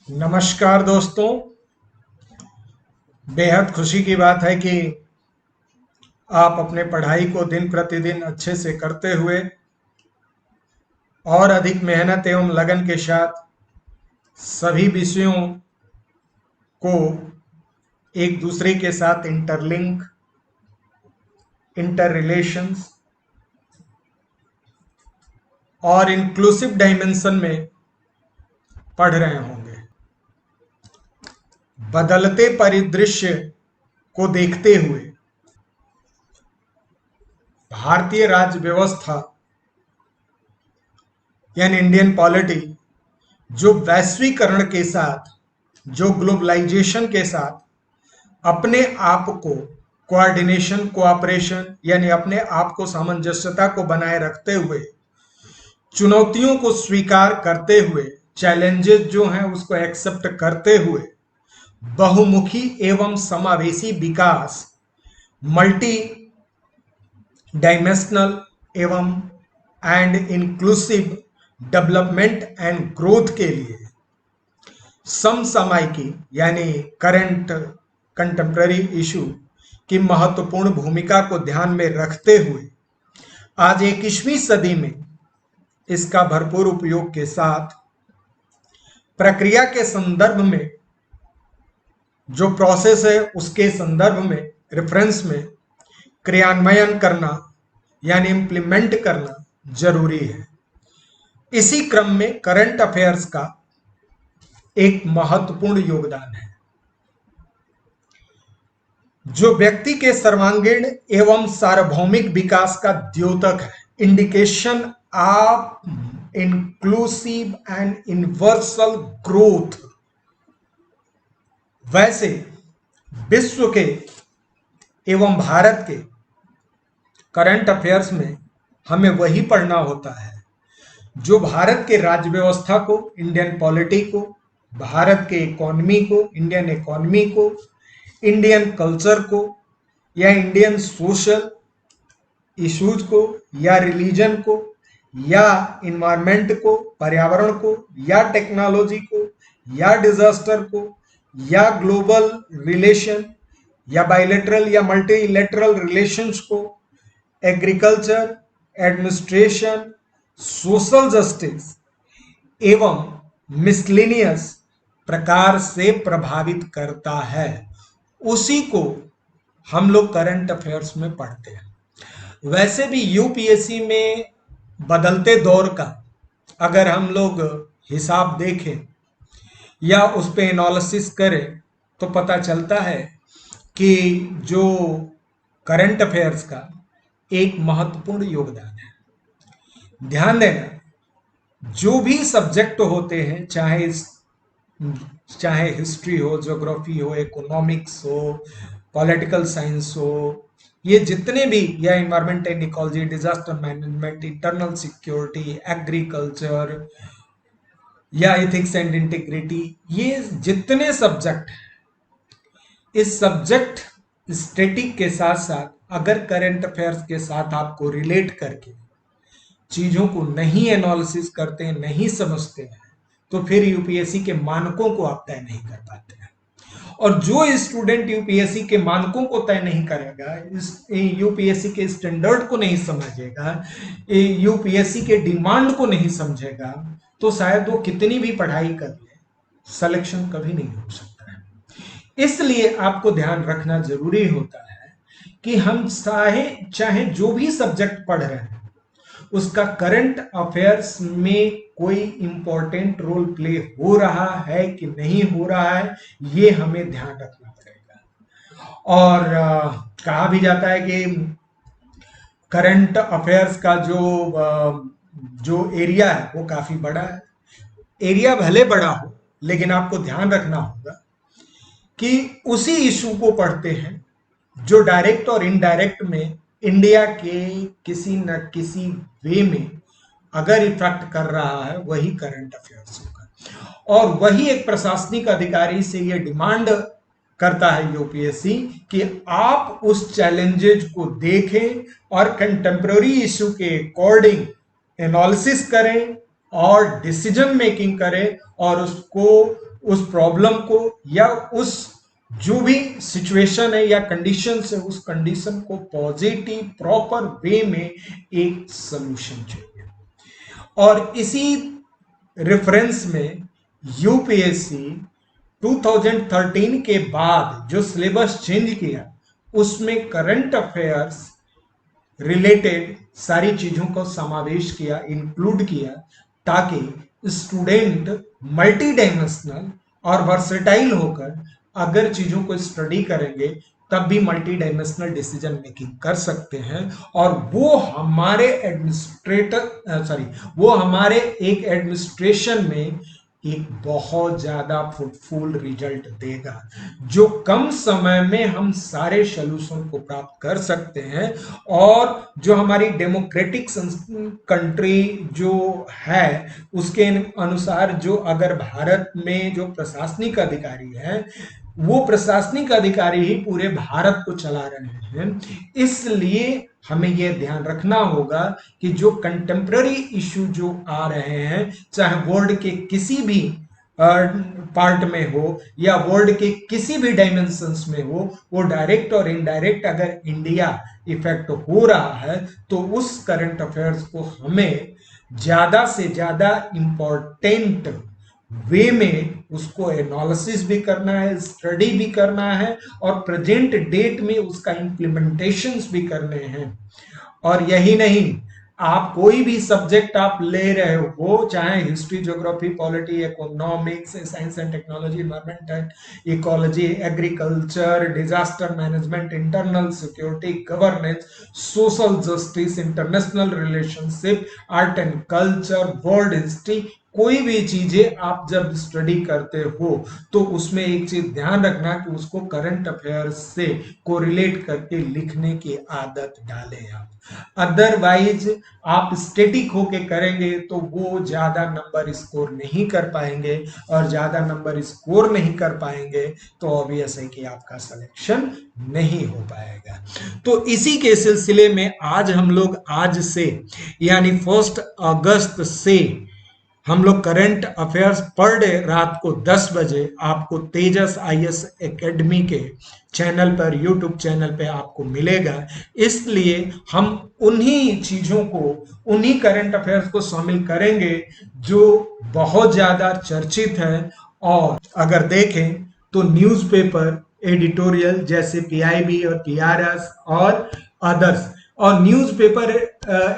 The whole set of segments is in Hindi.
नमस्कार दोस्तों। बेहद खुशी की बात है कि आप अपने पढ़ाई को दिन प्रतिदिन अच्छे से करते हुए और अधिक मेहनत एवं लगन के साथ सभी विषयों को एक दूसरे के साथ इंटरलिंक, इंटर रिलेशंस और इंक्लूसिव डायमेंशन में पढ़ रहे होंगे। बदलते परिदृश्य को देखते हुए भारतीय राज्य व्यवस्था यानी इंडियन पॉलिटी जो वैश्वीकरण के साथ, जो ग्लोबलाइजेशन के साथ अपने आप को कोऑर्डिनेशन, कोऑपरेशन यानी अपने आप को सामंजस्यता को बनाए रखते हुए, चुनौतियों को स्वीकार करते हुए, चैलेंजेस जो हैं उसको एक्सेप्ट करते हुए बहुमुखी एवं समावेशी विकास, मल्टी डायमेंशनल एवं and inclusive development and growth के लिए समसामयिकी यानी करंट कंटेम्प्ररी इशू की महत्वपूर्ण भूमिका को ध्यान में रखते हुए आज 21वीं सदी में इसका भरपूर उपयोग के साथ प्रक्रिया के संदर्भ में, जो प्रोसेस है उसके संदर्भ में, रेफरेंस में क्रियान्वयन करना यानी इंप्लीमेंट करना जरूरी है। इसी क्रम में करंट अफेयर्स का एक महत्वपूर्ण योगदान है जो व्यक्ति के सर्वांगीण एवं सार्वभौमिक विकास का द्योतक है, indication of inclusive and universal growth. वैसे विश्व के एवं भारत के करंट अफेयर्स में हमें वही पढ़ना होता है जो भारत के राज्य व्यवस्था को, इंडियन पॉलिटी को, भारत के इकोनॉमी को, इंडियन इकोनॉमी को, इंडियन कल्चर को या इंडियन सोशल इश्यूज को या रिलीजन को या इन्वायरमेंट को, पर्यावरण को या टेक्नोलॉजी को या डिजास्टर को या ग्लोबल रिलेशन या बाइलेटरल या मल्टीलेटरल रिलेशंस को, एग्रीकल्चर, एडमिनिस्ट्रेशन, सोशल जस्टिस एवं मिसलेनियस प्रकार से प्रभावित करता है। उसी को हम लोग करंट अफेयर्स में पढ़ते हैं। वैसे भी यूपीएससी में बदलते दौर का अगर हम लोग हिसाब देखें या उस पर एनालिसिस करें तो पता चलता है कि जो करंट अफेयर्स का एक महत्वपूर्ण योगदान है। ध्यान देना, जो भी सब्जेक्ट होते हैं, चाहे हिस्ट्री हो, ज्योग्राफी हो, इकोनॉमिक्स हो, पॉलिटिकल साइंस हो, ये जितने भी, या environment and ecology, disaster management, internal security, agriculture या एथिक्स एंड इंटीग्रिटी, ये जितने सब्जेक्ट हैं, इस सब्जेक्ट स्टैटिक के साथ साथ अगर करंट अफेयर्स के साथ आपको रिलेट करके चीजों को नहीं एनालिसिस करते हैं, नहीं समझते हैं, तो फिर यूपीएससी के मानकों को आप तय नहीं कर पाते हैं। और जो स्टूडेंट यूपीएससी के मानकों को तय नहीं करेगा, इस यूपीएससी के स्टैंडर्ड को नहीं समझेगा, यूपीएससी के डिमांड को नहीं समझेगा, तो शायद वो कितनी भी पढ़ाई कर ले, सिलेक्शन कभी नहीं हो सकता है। इसलिए आपको ध्यान रखना जरूरी होता है कि हम चाहे जो भी सब्जेक्ट पढ़ रहे हैं उसका करंट अफेयर्स में कोई इंपॉर्टेंट रोल प्ले हो रहा है कि नहीं हो रहा है, ये हमें ध्यान रखना पड़ेगा। और कहा भी जाता है कि करंट अफेयर्स का जो एरिया है वो काफी बड़ा है। एरिया भले बड़ा हो, लेकिन आपको ध्यान रखना होगा कि उसी इशू को पढ़ते हैं जो डायरेक्ट और इनडायरेक्ट में इंडिया के किसी न किसी वे में अगर इफेक्ट कर रहा है, वही करंट अफेयर्स होगा। और वही एक प्रशासनिक अधिकारी से ये डिमांड करता है यूपीएससी कि आप उस चैलेंजेज को देखें और कंटेम्प्रेरी इशू के अकॉर्डिंग एनालिसिस करें और डिसीजन मेकिंग करें और उसको उस प्रॉब्लम को या उस जो भी सिचुएशन है या कंडीशन है उस कंडीशन को पॉजिटिव प्रॉपर वे में एक सोल्यूशन चाहिए। और इसी रेफरेंस में यूपीएससी 2013 के बाद जो सिलेबस चेंज किया उसमें करंट अफेयर्स रिलेटेड सारी चीजों को समावेश किया, इंक्लूड किया, ताकि स्टूडेंट मल्टी डायमेंशनल और वर्सेटाइल होकर अगर चीजों को स्टडी करेंगे तब भी मल्टी डायमेंशनल डिसीजन मेकिंग कर सकते हैं। और वो हमारे वो हमारे एक एडमिनिस्ट्रेशन में एक बहुत ज्यादा फ्रूटफुल रिजल्ट देगा, जो कम समय में हम सारे सोल्यूशन को प्राप्त कर सकते हैं। और जो हमारी डेमोक्रेटिक कंट्री जो है उसके अनुसार जो अगर भारत में जो प्रशासनिक अधिकारी है वो प्रशासनिक अधिकारी ही पूरे भारत को चला रहे हैं, इसलिए हमें यह ध्यान रखना होगा कि जो कंटेम्प्ररी इशू जो आ रहे हैं चाहे वर्ल्ड के किसी भी पार्ट में हो या वर्ल्ड के किसी भी डायमेंशंस में हो, वो डायरेक्ट और इनडायरेक्ट अगर इंडिया इफेक्ट हो रहा है तो उस करंट अफेयर्स को हमें ज्यादा से ज्यादा इंपॉर्टेंट वे में उसको एनालिसिस भी करना है, स्टडी भी करना है और प्रेजेंट डेट में उसका इम्प्लीमेंटेशंस भी करने हैं। और यही नहीं, आप कोई भी सब्जेक्ट आप ले रहे हो, चाहे history, geography, polity, economics, science and technology, environment and ecology, agriculture, disaster management, internal security, governance, social justice, international relationship, art and culture, world history, कोई भी चीजें आप जब स्टडी करते हो तो उसमें एक चीज ध्यान रखना कि उसको करंट अफेयर्स से कोरिलेट करके लिखने की आदत डालें आप। अदरवाइज आप स्टेटिक होके करेंगे तो वो ज्यादा नंबर स्कोर नहीं कर पाएंगे, और ज्यादा नंबर स्कोर नहीं कर पाएंगे तो ऑब्वियस है कि आपका सिलेक्शन नहीं हो पाएगा। तो इसी के सिलसिले में आज हम लोग आज से यानी 1 अगस्त से हम लोग करंट अफेयर्स पर डे रात को 10 बजे आपको तेजस आईएएस एकेडमी के चैनल पर, यूट्यूब चैनल पे आपको मिलेगा। इसलिए हम उन्हीं चीजों को, उन्हीं करंट अफेयर्स को शामिल करेंगे जो बहुत ज्यादा चर्चित है। और अगर देखें तो न्यूज़पेपर एडिटोरियल जैसे पीआईबी और पीआरएस और अदर्स, और न्यूज़पेपर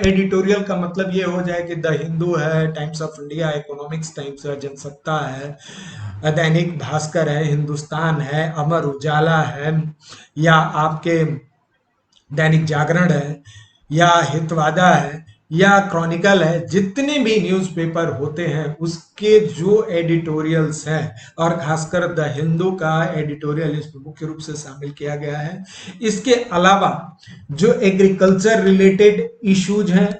एडिटोरियल का मतलब ये हो जाए कि द हिंदू है, times of India, economics times है, जनसत्ता है, दैनिक भास्कर है, हिंदुस्तान है, अमर उजाला है, या आपके दैनिक जागरण है, या हितवादा है, या क्रॉनिकल है, जितने भी न्यूज़पेपर होते हैं उसके जो एडिटोरियल्स हैं, और खासकर द हिंदू का एडिटोरियल इसमें मुख्य रूप से शामिल किया गया है। इसके अलावा जो एग्रीकल्चर रिलेटेड इश्यूज हैं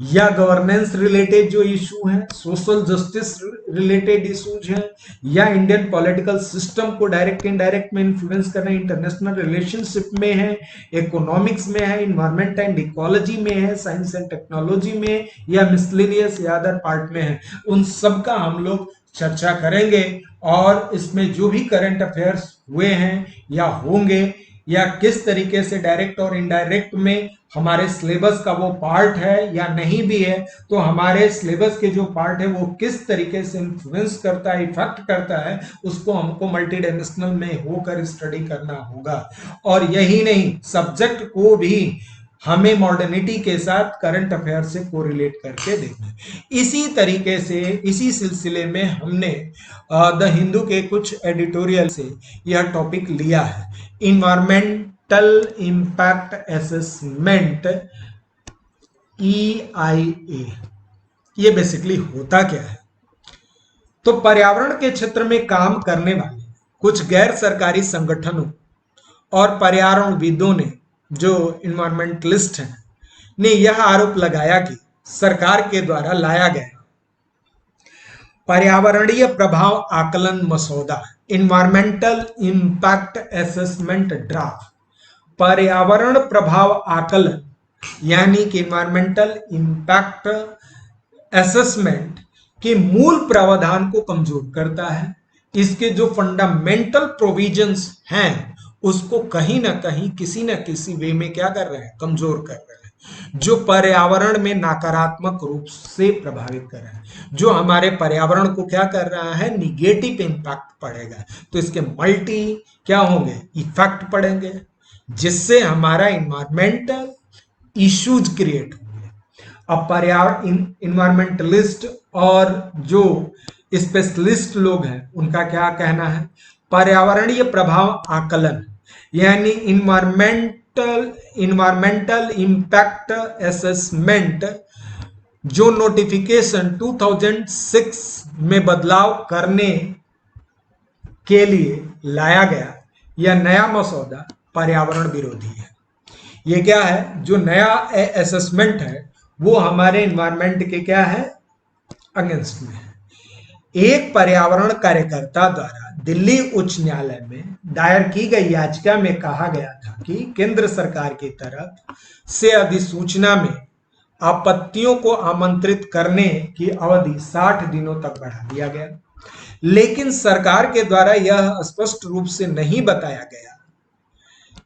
या गवर्नेंस रिलेटेड जो इशू हैं, सोशल जस्टिस रिलेटेड इशूज हैं, या इंडियन पॉलिटिकल सिस्टम को डायरेक्ट इनडायरेक्ट में इन्फ्लुएंस कर रहे हैं, इंटरनेशनल रिलेशनशिप में है, इकोनॉमिक्स में है, इन्वायरमेंट एंड इकोलॉजी में है, साइंस एंड टेक्नोलॉजी में, या मिसलेनियस या अदर पार्ट में है, उन सब का हम लोग चर्चा करेंगे। और इसमें जो भी करंट अफेयर्स हुए हैं या होंगे या किस तरीके से डायरेक्ट और इनडायरेक्ट में हमारे सिलेबस का वो पार्ट है या नहीं भी है, तो हमारे सिलेबस के जो पार्ट है वो किस तरीके से इन्फ्लुएंस करता है, इफेक्ट करता है, उसको हमको मल्टी डायमेंशनल में होकर स्टडी करना होगा। और यही नहीं, सब्जेक्ट को भी हमें मॉडर्निटी के साथ करंट अफेयर से कोरिलेट करके देखना है। इसी तरीके से इसी सिलसिले में हमने द हिंदू के कुछ एडिटोरियल से यह टॉपिक लिया है, इन्वायरमेंटल इम्पैक्ट असेसमेंट, EIA। ये बेसिकली होता क्या है? तो पर्यावरण के क्षेत्र में काम करने वाले कुछ गैर सरकारी संगठनों और पर्यावरणविदों ने, जो इन्वायरमेंटलिस्ट हैं, ने यह आरोप लगाया कि सरकार के द्वारा लाया गया पर्यावरणीय प्रभाव आकलन मसौदा, इन्वायरमेंटल इम्पैक्ट असेसमेंट ड्राफ्ट, पर्यावरण प्रभाव आकलन यानी कि इन्वायरमेंटल इम्पैक्ट असेसमेंट के मूल प्रावधान को कमजोर करता है, इसके जो फंडामेंटल प्रोविजंस हैं उसको कहीं ना कहीं किसी ना किसी वे में क्या कर रहे हैं, कमजोर कर रहे हैं, जो पर्यावरण में नकारात्मक रूप से प्रभावित कर रहे हैं, जो हमारे पर्यावरण को क्या कर रहा है, निगेटिव इम्पैक्ट पड़ेगा। तो इसके मल्टी क्या होंगे, इफेक्ट पड़ेंगे, जिससे हमारा इन्वायरमेंटल इश्यूज क्रिएट होंगे। अब पर्यावरण इन्वायरमेंटलिस्ट और जो स्पेशलिस्ट लोग हैं उनका क्या कहना है, पर्यावरणीय प्रभाव आकलन यानी इन्वायरमेंटल इम्पैक्ट असेसमेंट जो नोटिफिकेशन 2006 में बदलाव करने के लिए लाया गया, यह नया मसौदा पर्यावरण विरोधी है। ये क्या है, जो नया असेसमेंट है वो हमारे इन्वायरमेंट के क्या है, अगेंस्ट में है। एक पर्यावरण कार्यकर्ता द्वारा दिल्ली उच्च न्यायालय में दायर की गई याचिका में कहा गया था कि केंद्र सरकार की तरफ से अधिसूचना में आपत्तियों को आमंत्रित करने की अवधि 60 दिनों तक बढ़ा दिया गया, लेकिन सरकार के द्वारा यह स्पष्ट रूप से नहीं बताया गया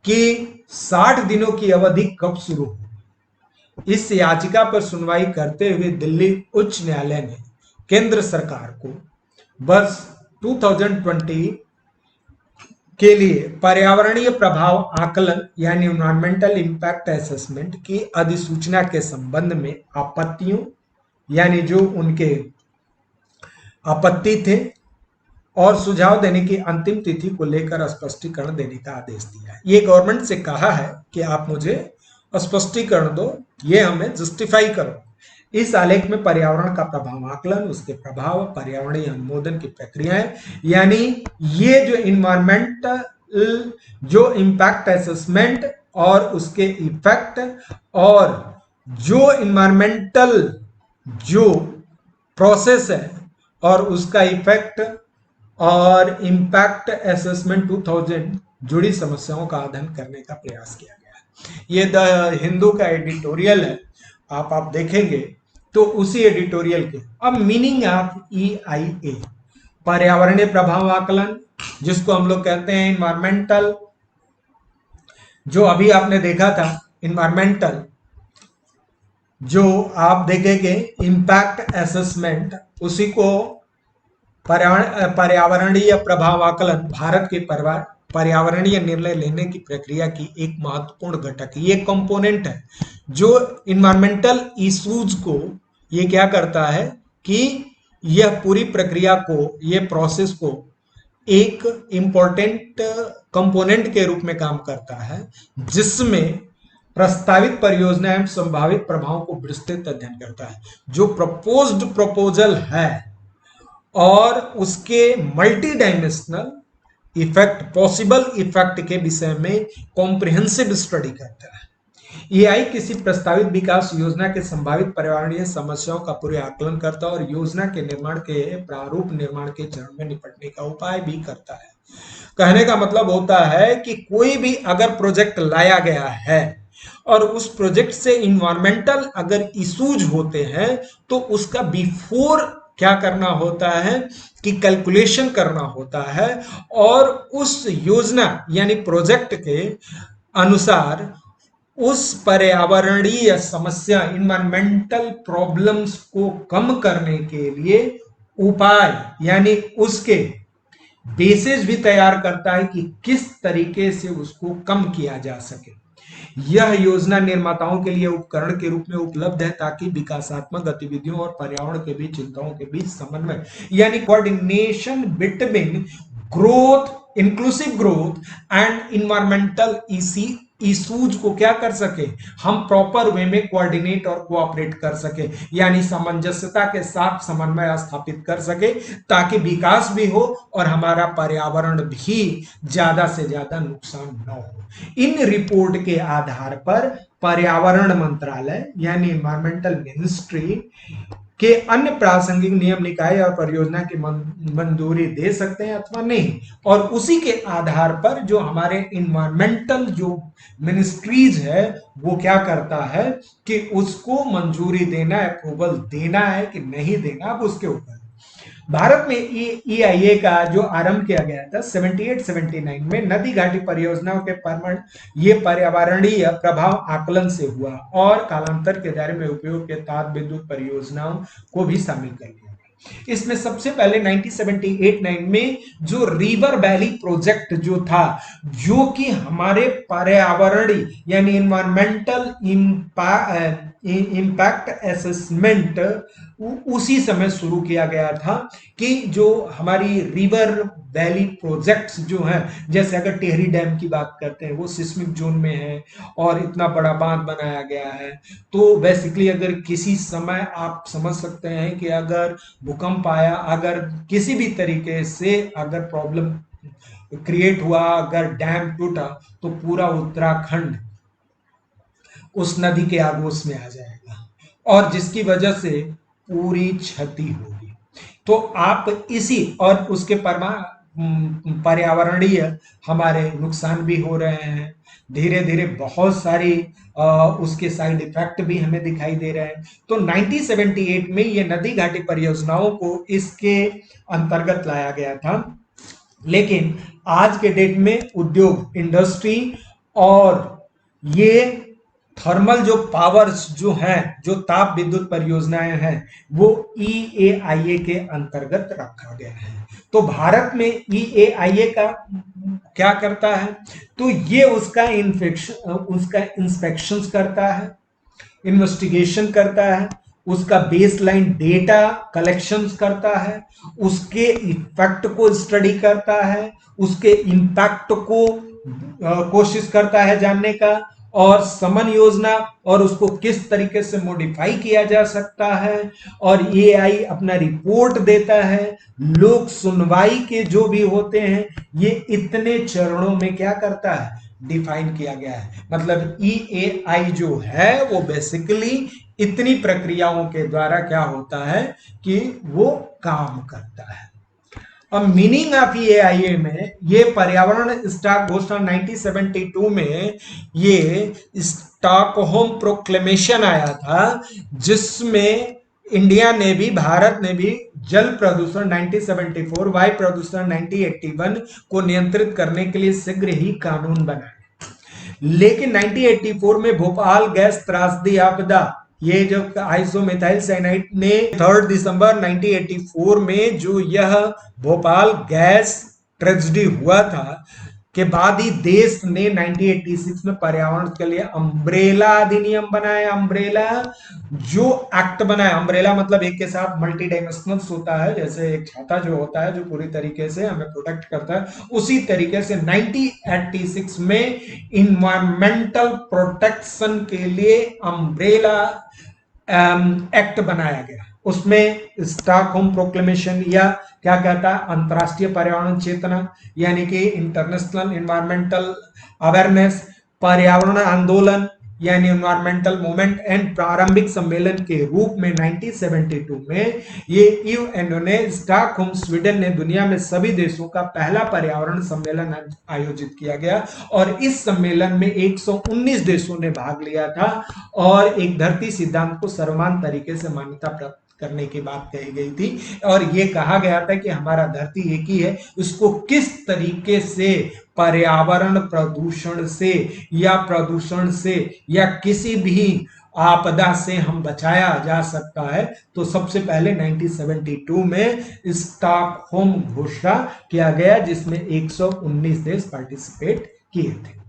कि 60 दिनों की अवधि कब शुरू हो। इस याचिका पर सुनवाई करते हुए दिल्ली उच्च न्यायालय ने केंद्र सरकार को वर्ष 2020 के लिए पर्यावरणीय प्रभाव आकलन यानी इन्वायरमेंटल इंपैक्ट असेसमेंट की अधिसूचना के संबंध में आपत्तियों यानी जो उनके आपत्ति थे और सुझाव देने की अंतिम तिथि को लेकर स्पष्टीकरण देने का आदेश दिया है। ये गवर्नमेंट से कहा है कि आप मुझे स्पष्टीकरण दो, ये हमें जस्टिफाई करो। इस आलेख में पर्यावरण का प्रभाव आकलन, उसके प्रभाव, पर्यावरणीय अनुमोदन की प्रक्रियाएं, यानी ये जो इन्वायरमेंटल जो इम्पैक्ट असेसमेंट और उसके इफेक्ट और जो इन्वायरमेंटल जो प्रोसेस है और उसका इफेक्ट और इम्पैक्ट असेसमेंट 2000 जुड़ी समस्याओं का अध्ययन करने का प्रयास किया गया है। ये द हिंदू का एडिटोरियल है, आप देखेंगे तो उसी एडिटोरियल के। अब मीनिंग ऑफ EIA, पर्यावरणीय प्रभाव आकलन, जिसको हम लोग कहते हैं इन्वायरमेंटल, जो अभी आपने देखा था इन्वायरमेंटल, जो आप देखेंगे इम्पैक्ट असेसमेंट, उसी को पर्यावरणीय प्रभाव आकलन भारत के पर्यावरणीय निर्णय लेने की प्रक्रिया की एक महत्वपूर्ण घटक है। ये कंपोनेंट है जो इन्वायरमेंटल इश्यूज को ये क्या करता है कि यह पूरी प्रक्रिया को, ये प्रोसेस को एक इंपॉर्टेंट कंपोनेंट के रूप में काम करता है, जिसमें प्रस्तावित परियोजना एवं संभावित प्रभावों को विस्तृत अध्ययन करता है। जो प्रपोज्ड प्रपोजल है और उसके multi dimensional effect, possible effect के विषय में कॉम्प्रिहेंसिव स्टडी करता है। EI किसी प्रस्तावित विकास योजना के संभावित पर्यावरणीय समस्याओं का पूरे आकलन करता है और योजना के निर्माण के प्रारूप निर्माण के चरण में निपटने का उपाय भी करता है। कहने का मतलब होता है कि कोई भी अगर प्रोजेक्ट लाया गया है और उस प्रोजेक्ट से इन्वायरमेंटल अगर इश्यूज होते हैं तो उसका बिफोर क्या करना होता है कि कैलकुलेशन करना होता है और उस योजना यानी प्रोजेक्ट के अनुसार उस पर्यावरणीय समस्या, इन्वायरमेंटल प्रॉब्लम्स को कम करने के लिए उपाय यानी उसके बेसिस भी तैयार करता है कि किस तरीके से उसको कम किया जा सके। यह योजना निर्माताओं के लिए उपकरण के रूप में उपलब्ध है ताकि विकासात्मक गतिविधियों और पर्यावरण के बीच चिंताओं के बीच समन्वय यानी coordination between growth, inclusive growth and environmental issues को क्या कर सके, हम प्रॉपर वे में कोऑर्डिनेट और कोऑपरेट कर सके, यानी सामंजस्यता के साथ समन्वय स्थापित कर सके ताकि विकास भी हो और हमारा पर्यावरण भी ज्यादा से ज्यादा नुकसान न हो। इन रिपोर्ट के आधार पर पर्यावरण मंत्रालय यानी इन्वायरमेंटल मिनिस्ट्री के अन्य प्रासंगिक नियम, निकाय और परियोजना की मंजूरी दे सकते हैं अथवा नहीं, और उसी के आधार पर जो हमारे इन्वायरमेंटल जो मिनिस्ट्रीज है वो क्या करता है कि उसको मंजूरी देना, अप्रूवल देना है कि नहीं देना, अब उसके ऊपर। भारत में ईआईए का जो आरंभ किया गया था 78-79 में नदी घाटी परियोजनाओं के परमण ये पर्यावरणीय प्रभाव आकलन से हुआ और कालांतर के दायरे में उपयोग के ताप विद्युत परियोजनाओं को भी शामिल कर लिया। इसमें सबसे पहले 1978-9 में जो रिवर वैली प्रोजेक्ट जो था, जो कि हमारे पर्यावरणीय यानी इन्वायरमेंटल इम्पैक्ट असेसमेंट उसी समय शुरू किया गया था कि जो हमारी रिवर वैली प्रोजेक्ट्स जो हैं, जैसे अगर टिहरी डैम की बात करते हैं वो सिस्मिक जोन में है और इतना बड़ा बांध बनाया गया है, तो बेसिकली अगर किसी समय आप समझ सकते हैं कि अगर भूकंप आया, अगर किसी भी तरीके से अगर प्रॉब्लम क्रिएट हुआ, अगर डैम टूटा, तो पूरा उत्तराखंड उस नदी के आगोश में आ जाएगा और जिसकी वजह से पूरी क्षति होगी। तो आप इसी और उसके पर्यावरणीय हमारे नुकसान भी हो रहे हैं, धीरे धीरे बहुत सारी उसके साइड इफेक्ट भी हमें दिखाई दे रहे हैं। तो 1978 में ये नदी घाटी परियोजनाओं को इसके अंतर्गत लाया गया था, लेकिन आज के डेट में उद्योग इंडस्ट्री और ये थर्मल जो पावर्स जो हैं, जो ताप विद्युत परियोजनाएं हैं, वो ईएआईए के अंतर्गत रखा गया है। तो भारत में ईएआईए का क्या करता है, तो ये उसका इंस्पेक्शन करता है, इन्वेस्टिगेशन करता है, उसका बेसलाइन डेटा कलेक्शन करता है, उसके इफेक्ट को स्टडी करता है, उसके इम्पैक्ट को कोशिश करता है जानने का, और समन योजना और उसको किस तरीके से मॉडिफाई किया जा सकता है, और एआई अपना रिपोर्ट देता है। लोक सुनवाई के जो भी होते हैं, ये इतने चरणों में क्या करता है, डिफाइन किया गया है। मतलब ईएआई जो है वो बेसिकली इतनी प्रक्रियाओं के द्वारा क्या होता है कि वो काम करता है। अब मीनिंग ऑफ एआईए में ये पर्यावरण स्टॉक घोषणा 1972 में ये स्टॉकहोम प्रोक्लेमेशन आया था, जिसमें इंडिया ने भी, भारत ने भी जल प्रदूषण 1974, वायु प्रदूषण 1981 को नियंत्रित करने के लिए शीघ्र ही कानून बनाए। लेकिन 1984 में भोपाल गैस त्रासदी आपदा, ये जो आइसोमिथाइल साइनाइड ने 3 दिसंबर 1984 में जो यह भोपाल गैस ट्रेजेडी हुआ था के बाद ही देश ने 1986 में पर्यावरण के लिए अम्ब्रेला अधिनियम बनाया। अम्ब्रेला जो एक्ट बनाया, अम्ब्रेला मतलब एक के साथ मल्टी डायमेंशनल होता है, जैसे एक छाता जो होता है जो पूरी तरीके से हमें प्रोटेक्ट करता है, उसी तरीके से 1986 में इन्वायरमेंटल प्रोटेक्शन के लिए अम्ब्रेला एक्ट बनाया गया। उसमें स्टॉकहोम प्रोक्लेमेशन या क्या कहता है, अंतरराष्ट्रीय पर्यावरण चेतना यानी कि इंटरनेशनल इन्वायरमेंटल अवेयरनेस, पर्यावरण आंदोलन यानी इन्वायरमेंटल मूवमेंट एंड प्रारंभिक सम्मेलन के रूप में 1972 में ये यूएनओ ने स्टॉकहोम स्वीडन ने दुनिया में सभी देशों का पहला पर्यावरण सम्मेलन आयोजित किया गया और इस सम्मेलन में 119 देशों ने भाग लिया था और एक धरती सिद्धांत को सर्वमान्य तरीके से मान्यता प्राप्त करने की बात कही गई थी और ये कहा गया था कि हमारा धरती एक ही है, उसको किस तरीके से पर्यावरण प्रदूषण से या किसी भी आपदा से हम बचाया जा सकता है। तो सबसे पहले 1972 में स्टॉकहोम घोषणा किया गया जिसमें 119 देश पार्टिसिपेट किए थे।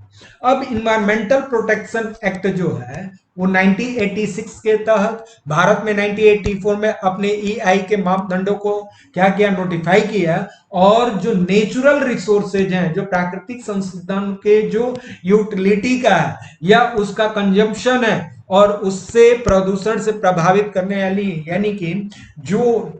अब इन्वायरमेंटल प्रोटेक्शन एक्ट जो है वो 1986 के तहत भारत में 1984 में अपने ईआई के मापदंडों को क्या किया, नोटिफाई किया और जो नेचुरल रिसोर्सेज हैं, जो प्राकृतिक संसाधन के जो यूटिलिटी का है या उसका कंजम्पशन है और उससे प्रदूषण से प्रभावित करने वाली यानी कि जो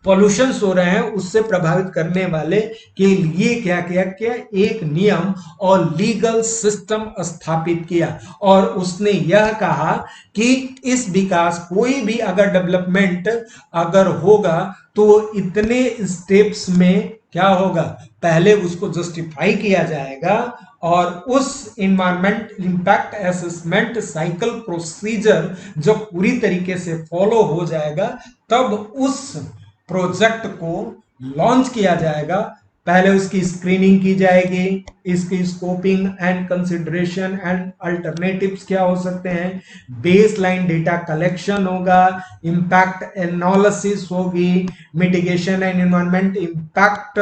पॉल्यूशन हो रहे हैं उससे प्रभावित करने वाले के लिए क्या किया क्या, एक नियम और लीगल सिस्टम स्थापित किया और उसने यह कहा कि इस विकास कोई भी अगर डेवलपमेंट अगर होगा तो इतने स्टेप्स में क्या होगा, पहले उसको जस्टिफाई किया जाएगा और उस environment impact assessment cycle procedure जब पूरी तरीके से फॉलो हो जाएगा तब उस प्रोजेक्ट को लॉन्च किया जाएगा, पहले उसकी स्क्रीनिंग की जाएगी, इसकी scoping and consideration and alternatives क्या हो सकते हैं, बेसलाइन डेटा कलेक्शन होगा, इम्पैक्ट एनालिसिस होगी, mitigation and environment impact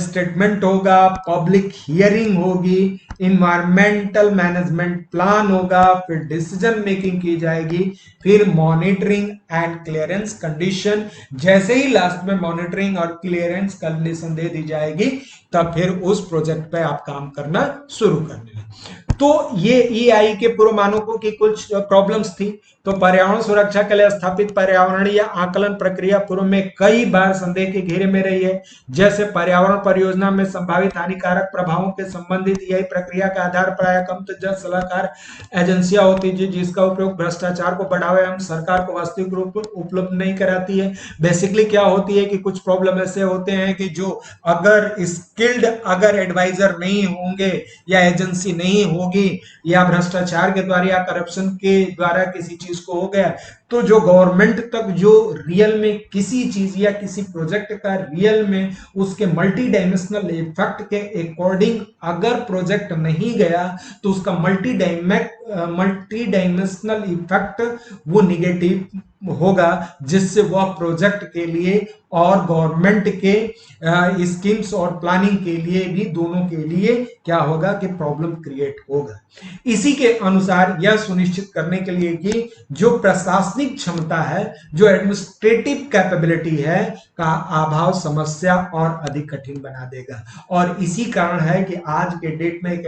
statement होगा, पब्लिक हियरिंग होगी, इन्वायरमेंटल मैनेजमेंट प्लान होगा, फिर डिसीजन मेकिंग की जाएगी, फिर मॉनिटरिंग एंड क्लियरेंस कंडीशन। जैसे ही लास्ट में मॉनिटरिंग और क्लियरेंस कंडीशन दे दी जाएगी, तब फिर उस प्रोजेक्ट पे आप काम करना शुरू कर देंगे। तो ये ईआई के पूर्व मानकों की कुछ प्रॉब्लम्स थी। तो पर्यावरण सुरक्षा के लिए स्थापित पर्यावरणीय आकलन प्रक्रिया पूर्व में कई बार संदेह के घेरे में रही है। जैसे पर्यावरण परियोजना में संभावित हानिकारक प्रभावों के संबंधित यही प्रक्रिया के आधार पर आया कम जल सलाहकार एजेंसियां होती है जिसका उपयोग भ्रष्टाचार को बढ़ावा एवं सरकार को वास्तविक रूप उपलब्ध नहीं कराती है। बेसिकली क्या होती है कि कुछ प्रॉब्लम ऐसे होते हैं कि जो अगर स्किल्ड अगर एडवाइजर नहीं होंगे या एजेंसी नहीं होगी या भ्रष्टाचार के द्वारा या करप्शन के द्वारा किसी चीज को हो गया, तो जो गवर्नमेंट तक जो रियल में किसी चीज या किसी प्रोजेक्ट का रियल में उसके मल्टी डायमेंशनल इफेक्ट के अकॉर्डिंग अगर प्रोजेक्ट नहीं गया, तो उसका मल्टी डायमेंशनल इफेक्ट वो निगेटिव होगा, जिससे वह प्रोजेक्ट के लिए और गवर्नमेंट के स्कीम्स और प्लानिंग के लिए भी दोनों के लिए क्या होगा कि प्रॉब्लम क्रिएट होगा। इसी के अनुसार यह सुनिश्चित करने के लिए कि जो प्रशासनिक क्षमता है, जो एडमिनिस्ट्रेटिव कैपेबिलिटी है का अभाव समस्या और अधिक कठिन बना देगा। और इसी कारण है कि आज के डेट में एक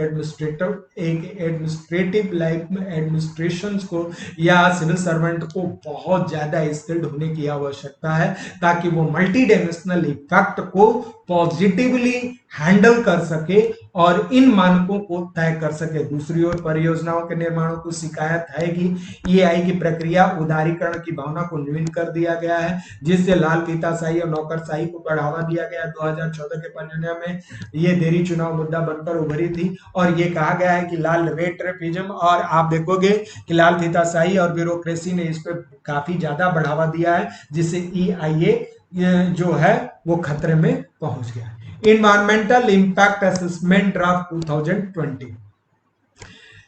एडमिनिस्ट्रेटिव लाइफ में एडमिनिस्ट्रेशन को या सिविल सर्वेंट को बहुत ज्यादा स्किल्ड होने की आवश्यकता है, ताकि वो मल्टी डायमेंशनल इफेक्ट को पॉजिटिवली हैंडल कर सके और इन मानकों को तय कर सके। दूसरी ओर परियोजनाओं के निर्माणों को शिकायत है कि एआई की प्रक्रिया उदारीकरण की भावना को न्यून कर दिया गया है, जिससे लाल फीताशाही और नौकरशाही को बढ़ावा दिया गया। 2014 के परियोजना में ये देरी चुनाव मुद्दा बनकर उभरी थी और ये कहा गया है कि लाल रेटरेपिज्म, और आप देखोगे कि लाल फीताशाही और ब्यूरोक्रेसी ने इस पर काफी ज्यादा बढ़ावा दिया है, जिससे ईआईए जो है वो खतरे में पहुंच गया। इन्वायरमेंटल इंपैक्ट असेसमेंट ड्राफ्ट 2020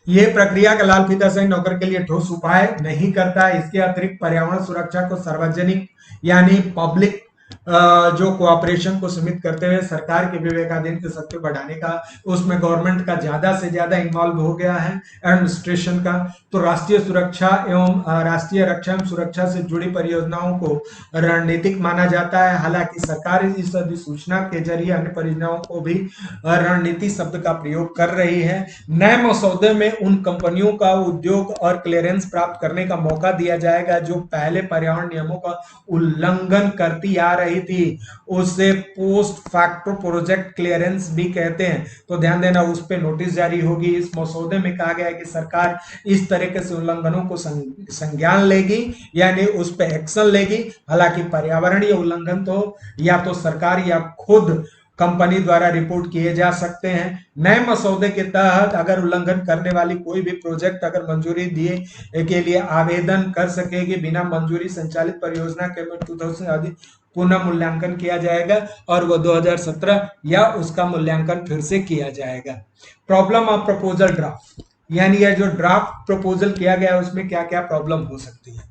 ये प्रक्रिया का लाल फीताशाही नौकर के लिए ठोस उपाय नहीं करता है। इसके अतिरिक्त पर्यावरण सुरक्षा को सार्वजनिक यानी पब्लिक जो कोऑपरेशन को सीमित करते हुए सरकार के विवेकाधीन के सत्य बढ़ाने का, उसमें गवर्नमेंट का ज्यादा से ज्यादा इन्वॉल्व हो गया है एडमिनिस्ट्रेशन का। तो राष्ट्रीय सुरक्षा एवं राष्ट्रीय रक्षा एवं सुरक्षा से जुड़ी परियोजनाओं को रणनीतिक माना जाता है। हालांकि सरकार इस अधिसूचना के जरिए अन्य परियोजनाओं को भी रणनीति शब्द का प्रयोग कर रही है। नए मसौदे में उन कंपनियों का उद्योग और क्लियरेंस प्राप्त करने का मौका दिया जाएगा जो पहले पर्यावरण नियमों का उल्लंघन करती आ रही थी। उसे पोस्ट फैक्टो प्रोजेक्ट क्लियरेंस भी कहते हैं। तो ध्यान देना, उस पर नोटिस जारी होगी। इस मसौदे में कहा गया है कि सरकार इस तरीके से उल्लंघनों को संज्ञान लेगी, यानी उस पर एक्शन लेगी। हालांकि पर्यावरणीय उल्लंघन तो या तो सरकार या खुद कंपनी द्वारा रिपोर्ट किए जा सकते हैं। नए मसौदे के तहत अगर उल्लंघन करने वाली कोई भी प्रोजेक्ट अगर मंजूरी दिए के लिए आवेदन कर सकेगी, बिना मंजूरी संचालित परियोजना के 2000 अधिक पुनः मूल्यांकन किया जाएगा और वो 2017 या उसका मूल्यांकन फिर से किया जाएगा। प्रॉब्लम ऑफ प्रपोजल ड्राफ्ट, यानी यह जो ड्राफ्ट प्रपोजल किया गया है उसमें क्या क्या प्रॉब्लम हो सकती है।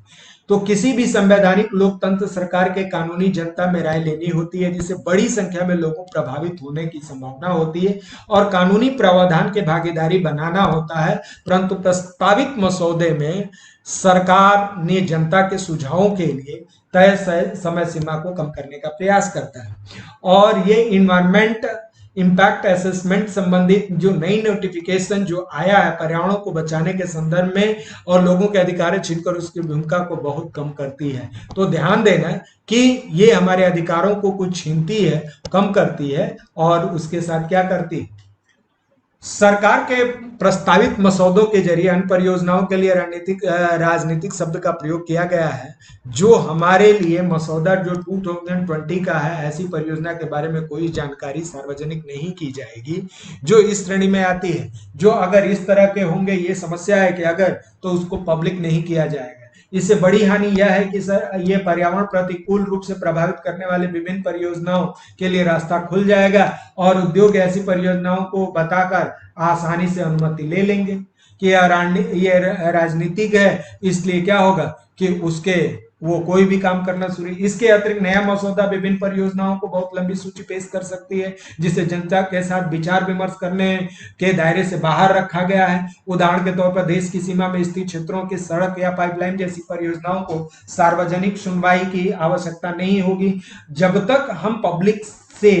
तो किसी भी संवैधानिक लोकतंत्र सरकार के कानूनी जनता में राय लेनी होती है, जिससे बड़ी संख्या में लोगों प्रभावित होने की संभावना होती है और कानूनी प्रावधान के भागीदारी बनाना होता है। परंतु प्रस्तावित मसौदे में सरकार ने जनता के सुझावों के लिए तय समय सीमा को कम करने का प्रयास करता है। और ये इन्वायरमेंट इम्पैक्ट असेसमेंट संबंधित जो नई नोटिफिकेशन जो आया है पर्यावरण को बचाने के संदर्भ में और लोगों के अधिकार छीनकर उसकी भूमिका को बहुत कम करती है। तो ध्यान देना कि ये हमारे अधिकारों को कुछ छीनती है, कम करती है और उसके साथ क्या करती है, सरकार के प्रस्तावित मसौदों के जरिए अन्य परियोजनाओं के लिए राजनीतिक शब्द का प्रयोग किया गया है। जो हमारे लिए मसौदा जो 2020 का है, ऐसी परियोजना के बारे में कोई जानकारी सार्वजनिक नहीं की जाएगी जो इस श्रेणी में आती है। जो अगर इस तरह के होंगे, ये समस्या है कि अगर तो उसको पब्लिक नहीं किया जाएगा। इससे बड़ी हानि यह है कि सर ये पर्यावरण प्रतिकूल रूप से प्रभावित करने वाले विभिन्न परियोजनाओं के लिए रास्ता खुल जाएगा और उद्योग ऐसी परियोजनाओं को बताकर आसानी से अनुमति ले लेंगे कि ये राजनीतिक है, इसलिए क्या होगा कि उसके वो कोई भी काम करना शुरू। इसके अतिरिक्त नया मसौदा विभिन्न परियोजनाओं को बहुत लंबी सूची पेश कर सकती है जिसे जनता के साथ विचार विमर्श करने के दायरे से बाहर रखा गया है। उदाहरण के तौर पर देश की सीमा में स्थित क्षेत्रों की सड़क या पाइपलाइन जैसी परियोजनाओं को सार्वजनिक सुनवाई की आवश्यकता नहीं होगी जब तक हम पब्लिक से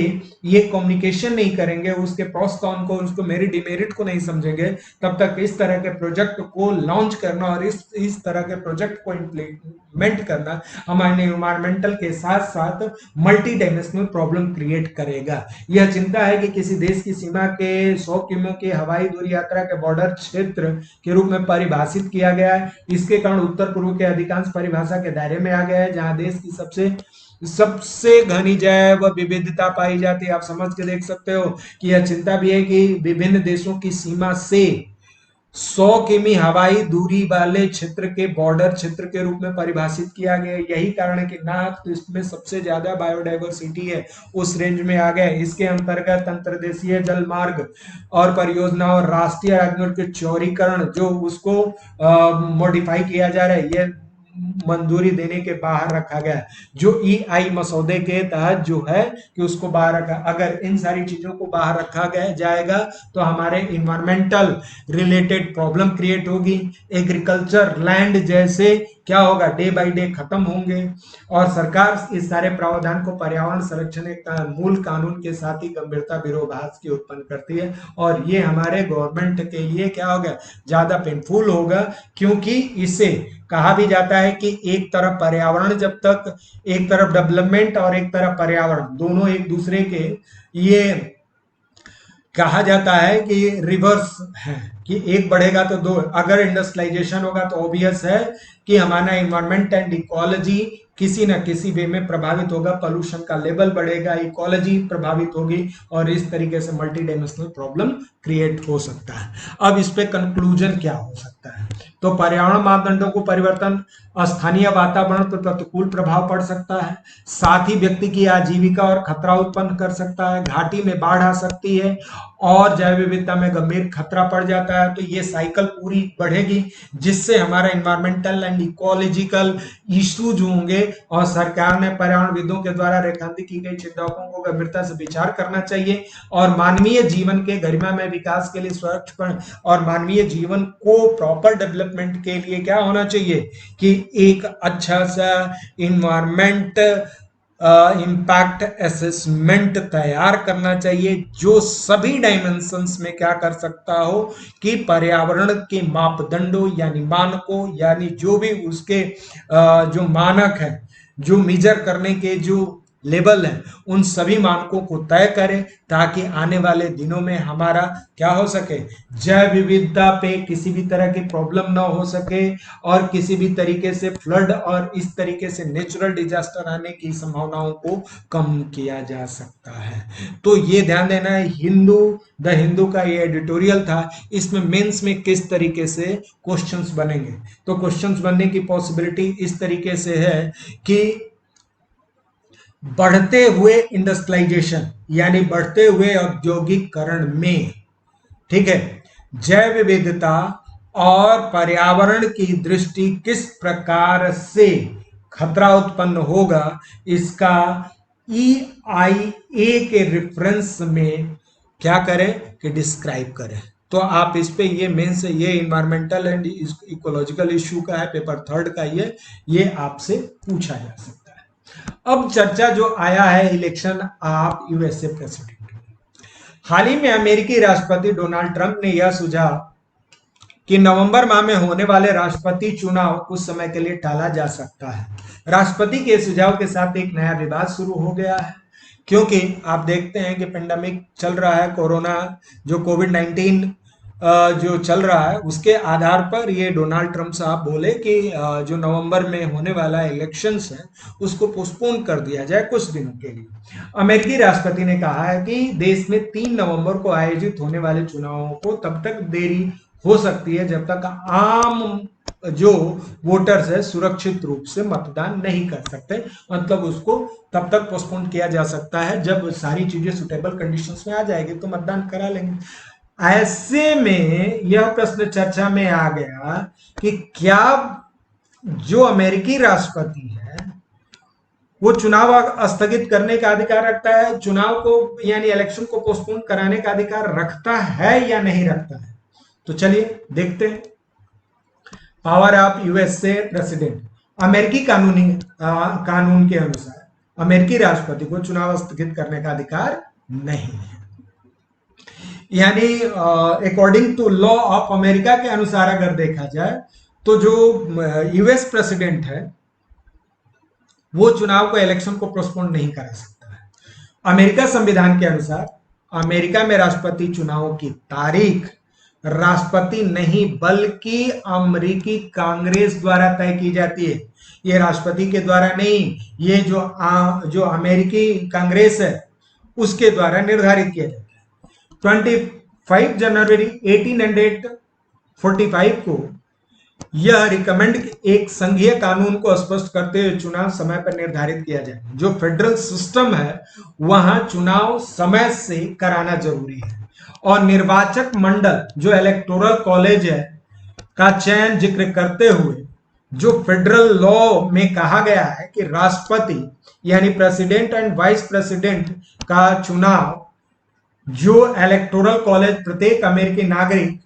ये कम्युनिकेशन नहीं करेंगे, उसके प्रोस कॉन को, उसको मेरिट डिमेरिट को नहीं समझेंगे, तब तक इस तरह के प्रोजेक्ट को लॉन्च करना और इस तरह के प्रोजेक्ट को इम्प्लीमेंट करना हमारे एनवायरमेंटल के साथ साथ मल्टी डायमेंशनल प्रॉब्लम क्रिएट करेगा। यह चिंता है कि किसी देश की सीमा के 100 किमी की हवाई दूरी यात्रा के बॉर्डर क्षेत्र के रूप में परिभाषित किया गया है। इसके कारण उत्तर पूर्व के अधिकांश परिभाषा के दायरे में आ गया है, जहां देश की सबसे सबसे घनी जैव विविधता पाई जाती है। आप समझ के देख सकते हो कि यह चिंता भी है कि विभिन्न देशों की सीमा से 100 किमी हवाई दूरी वाले क्षेत्र के बॉर्डर क्षेत्र के रूप में परिभाषित किया गया है। यही कारण है कि नॉर्थ ईस्ट में सबसे ज्यादा बायोडाइवर्सिटी है, उस रेंज में आ गए। इसके अंतर्गत अंतर्देशीय जल मार्ग और परियोजना और राष्ट्रीय राजमार्ग के चौड़ीकरण जो उसको मॉडिफाई किया जा रहा है, यह मंजूरी देने के बाहर रखा गया है। जो ईआई मसौदे के तहत जो है कि उसको बाहर रखा, अगर इन सारी चीजों को बाहर रखा गया जाएगा तो हमारे इन्वायरमेंटल रिलेटेड प्रॉब्लम क्रिएट होगी। एग्रीकल्चर लैंड जैसे क्या होगा, डे बाय डे खत्म होंगे। और सरकार इस सारे प्रावधान को पर्यावरण संरक्षण का मूल कानून के साथ ही गंभीरता विरोधाभास की उत्पन्न करती है और ये हमारे गवर्नमेंट के लिए क्या होगा, ज्यादा पेनफुल होगा। क्योंकि इसे कहा भी जाता है कि एक तरफ पर्यावरण, जब तक एक तरफ डेवलपमेंट और एक तरफ पर्यावरण, दोनों एक दूसरे के ये कहा जाता है कि रिवर्स है, कि एक बढ़ेगा तो दो। अगर इंडस्ट्रियलाइजेशन होगा तो ऑब्वियस है कि हमारा इन्वायरमेंट एंड इकोलॉजी किसी ना किसी वे में प्रभावित होगा, पोल्यूशन का लेवल बढ़ेगा, इकोलॉजी प्रभावित होगी और इस तरीके से मल्टी डायमेंशनल प्रॉब्लम क्रिएट हो सकता है। अब इस पे कंक्लूजन क्या हो सकता है, तो पर्यावरण मापदंडों को परिवर्तन स्थानीय वातावरण पर प्रतिकूल प्रभाव पड़ सकता है, साथ ही व्यक्ति की आजीविका और खतरा उत्पन्न कर सकता है, घाटी में बाढ़ आ सकती है और जैव विविधता में गंभीर खतरा पड़ जाता है। तो ये साइकिल पूरी बढ़ेगी जिससे हमारा इन्वायरमेंटल एंड इकोलॉजिकल इश्यूज होंगे और सरकार ने पर्यावरणविदों के द्वारा रेखांकित की गई चिंताओं को गंभीरता से विचार करना चाहिए और मानवीय जीवन के गरिमामय विकास के लिए स्वच्छ और मानवीय जीवन को प्रॉपर डेवलपमेंट के लिए क्या होना चाहिए कि एक अच्छा सा इन्वायरमेंट इम्पैक्ट असेसमेंट तैयार करना चाहिए जो सभी डायमेंशंस में क्या कर सकता हो कि पर्यावरण के मापदंडों यानी मानकों, यानी जो भी उसके जो मानक है, जो मेजर करने के जो लेवल है, उन सभी मानकों को तय करें ताकि आने वाले दिनों में हमारा क्या हो सके, जैव विविधता पे किसी भी तरह की प्रॉब्लम ना हो सके और किसी भी तरीके से फ्लड और इस तरीके से नेचुरल डिजास्टर आने की संभावनाओं को कम किया जा सकता है। तो ये ध्यान देना है, द हिंदू का ये एडिटोरियल था, इसमें मेंस में किस तरीके से क्वेश्चंस बनेंगे। तो क्वेश्चंस बनने की पॉसिबिलिटी इस तरीके से है कि बढ़ते हुए इंडस्ट्रियलाइजेशन यानी बढ़ते हुए औद्योगिकरण में, ठीक है, जैव विविधता और पर्यावरण की दृष्टि किस प्रकार से खतरा उत्पन्न होगा, इसका EIA के रेफरेंस में क्या करें कि डिस्क्राइब करें। तो आप इस पे ये मेन से ये इन्वायरमेंटल एंड इकोलॉजिकल इश्यू का है, पेपर 3 का ये आपसे पूछा जा सकता है। अब चर्चा जो आया है इलेक्शन ऑफ यूएसए प्रेसिडेंट। हाल ही में अमेरिकी राष्ट्रपति डोनाल्ड ट्रंप ने यह सुझाव कि नवंबर माह में होने वाले राष्ट्रपति चुनाव कुछ समय के लिए टाला जा सकता है। राष्ट्रपति के सुझाव के साथ एक नया विवाद शुरू हो गया है क्योंकि आप देखते हैं कि पेंडेमिक चल रहा है, कोरोना जो कोविड-19 जो चल रहा है उसके आधार पर ये डोनाल्ड ट्रंप साहब बोले कि जो नवंबर में होने वाला इलेक्शंस है उसको पोस्टपोन कर दिया जाए कुछ दिनों के लिए। अमेरिकी राष्ट्रपति ने कहा है कि देश में 3 नवंबर को आयोजित होने वाले चुनावों को तब तक देरी हो सकती है जब तक आम जो वोटर्स है सुरक्षित रूप से मतदान नहीं कर सकते, मतलब उसको तब तक पोस्टपोन किया जा सकता है जब सारी चीजें सुटेबल कंडीशंस में आ जाएगी तो मतदान करा लेंगे। ऐसे में यह प्रश्न चर्चा में आ गया कि क्या जो अमेरिकी राष्ट्रपति है वो चुनाव स्थगित करने का अधिकार रखता है, चुनाव को यानी इलेक्शन को पोस्टपोन कराने का अधिकार रखता है या नहीं रखता है। तो चलिए देखते हैं। पावर ऑफ यूएसए प्रेसिडेंट, अमेरिकी कानून के अनुसार अमेरिकी राष्ट्रपति को चुनाव स्थगित करने का अधिकार नहीं है। यानी according to law of America के अनुसार अगर देखा जाए तो जो यूएस प्रेसिडेंट है वो चुनाव को इलेक्शन को पोस्टपोन नहीं करा सकता है। अमेरिका संविधान के अनुसार अमेरिका में राष्ट्रपति चुनाव की तारीख राष्ट्रपति नहीं बल्कि अमेरिकी कांग्रेस द्वारा तय की जाती है। ये राष्ट्रपति के द्वारा नहीं, ये जो अमेरिकी कांग्रेस है उसके द्वारा निर्धारित किया जाता है। 25 जनवरी 1845 को यह रिकमेंड एक संघीय कानून को स्पष्ट करते हुए चुनाव समय पर निर्धारित किया जाए। जो फेडरल सिस्टम है वहां चुनाव समय से कराना जरूरी है और निर्वाचक मंडल जो इलेक्टोरल कॉलेज है का चयन जिक्र करते हुए जो फेडरल लॉ में कहा गया है कि राष्ट्रपति यानी प्रेसिडेंट एंड वाइस प्रेसिडेंट का चुनाव जो इलेक्टोरल कॉलेज प्रत्येक अमेरिकी नागरिक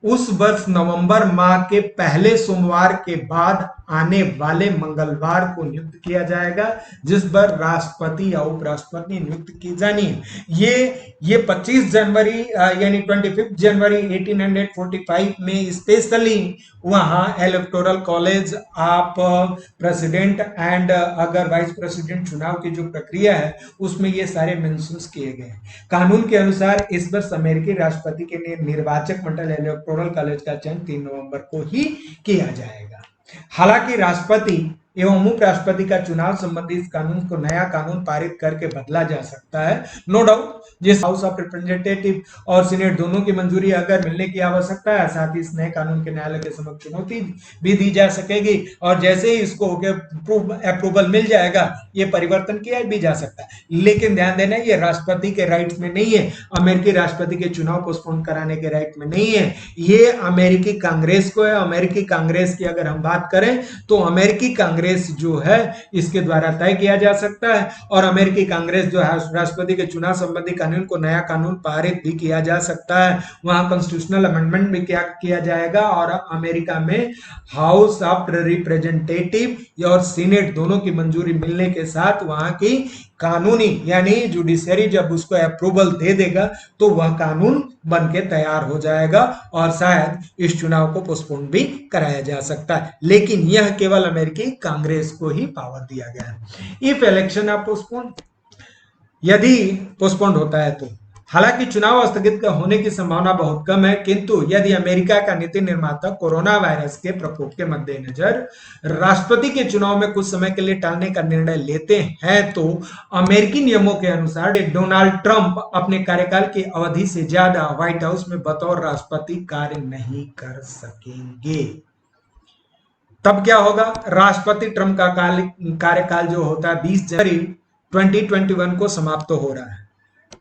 उस वर्ष नवंबर माह के पहले सोमवार के बाद आने वाले मंगलवार को नियुक्त किया जाएगा, जिस पर राष्ट्रपति या उपराष्ट्रपति नियुक्त की जानी है। ये 25 जनवरी यानी 25 जनवरी 1845 में स्पेशली वहां इलेक्टोरल कॉलेज आप प्रेसिडेंट एंड अगर वाइस प्रेसिडेंट चुनाव की जो प्रक्रिया है उसमें ये सारे मेंशंस किए गए हैं। कानून के अनुसार इस वर्ष अमेरिकी राष्ट्रपति के निर्वाचक मंडल इलेक्टोरल कॉलेज का चयन 3 नवंबर को ही किया जाएगा। हालांकि राष्ट्रपति एवं उपराष्ट्रपति का चुनाव संबंधी इस कानून को नया कानून पारित करके बदला जा सकता है। नो डाउट जिस हाउस ऑफ रिप्रेजेंटेटिव और सीनेट दोनों की मंजूरी अगर मिलने की आवश्यकता है, साथ ही इस नए कानून के न्यायालय के समक्ष चुनौती भी दी जा सकेगी और जैसे ही इसको अप्रूवल मिल जाएगा ये परिवर्तन किया भी जा सकता है। लेकिन ध्यान देना ये राष्ट्रपति के राइट्स में नहीं है, अमेरिकी राष्ट्रपति के चुनाव पोस्टपोन कराने के राइट में नहीं है, ये अमेरिकी कांग्रेस को है। अमेरिकी कांग्रेस की अगर हम बात करें तो अमेरिकी कांग्रेस जो है इसके द्वारा तय किया जा सकता है और अमेरिकी कांग्रेस जो है राष्ट्रपति के चुनाव संबंधी कानून को नया कानून पारित भी किया जा सकता है। वहां कॉन्स्टिट्यूशनल अमेंडमेंट भी क्या किया जाएगा और अमेरिका में हाउस ऑफ रिप्रेजेंटेटिव और सीनेट दोनों की मंजूरी मिलने के साथ वहां की कानूनी यानी जुडिशरी जब उसको अप्रूवल दे देगा तो वह कानून बन के तैयार हो जाएगा और शायद इस चुनाव को पोस्टपोन भी कराया जा सकता है। लेकिन यह केवल अमेरिकी कांग्रेस को ही पावर दिया गया है। इफ इलेक्शन आर पोस्टपोन, यदि पोस्टपोन होता है तो हालांकि चुनाव स्थगित होने की संभावना बहुत कम है, किंतु यदि अमेरिका का नीति निर्माता कोरोना वायरस के प्रकोप के मद्देनजर राष्ट्रपति के चुनाव में कुछ समय के लिए टालने का निर्णय लेते हैं तो अमेरिकी नियमों के अनुसार डोनाल्ड ट्रंप अपने कार्यकाल की अवधि से ज्यादा व्हाइट हाउस में बतौर राष्ट्रपति कार्य नहीं कर सकेंगे। तब क्या होगा, राष्ट्रपति ट्रंप का कार्यकाल जो होता है 20 जनवरी 2021 को समाप्त हो रहा है।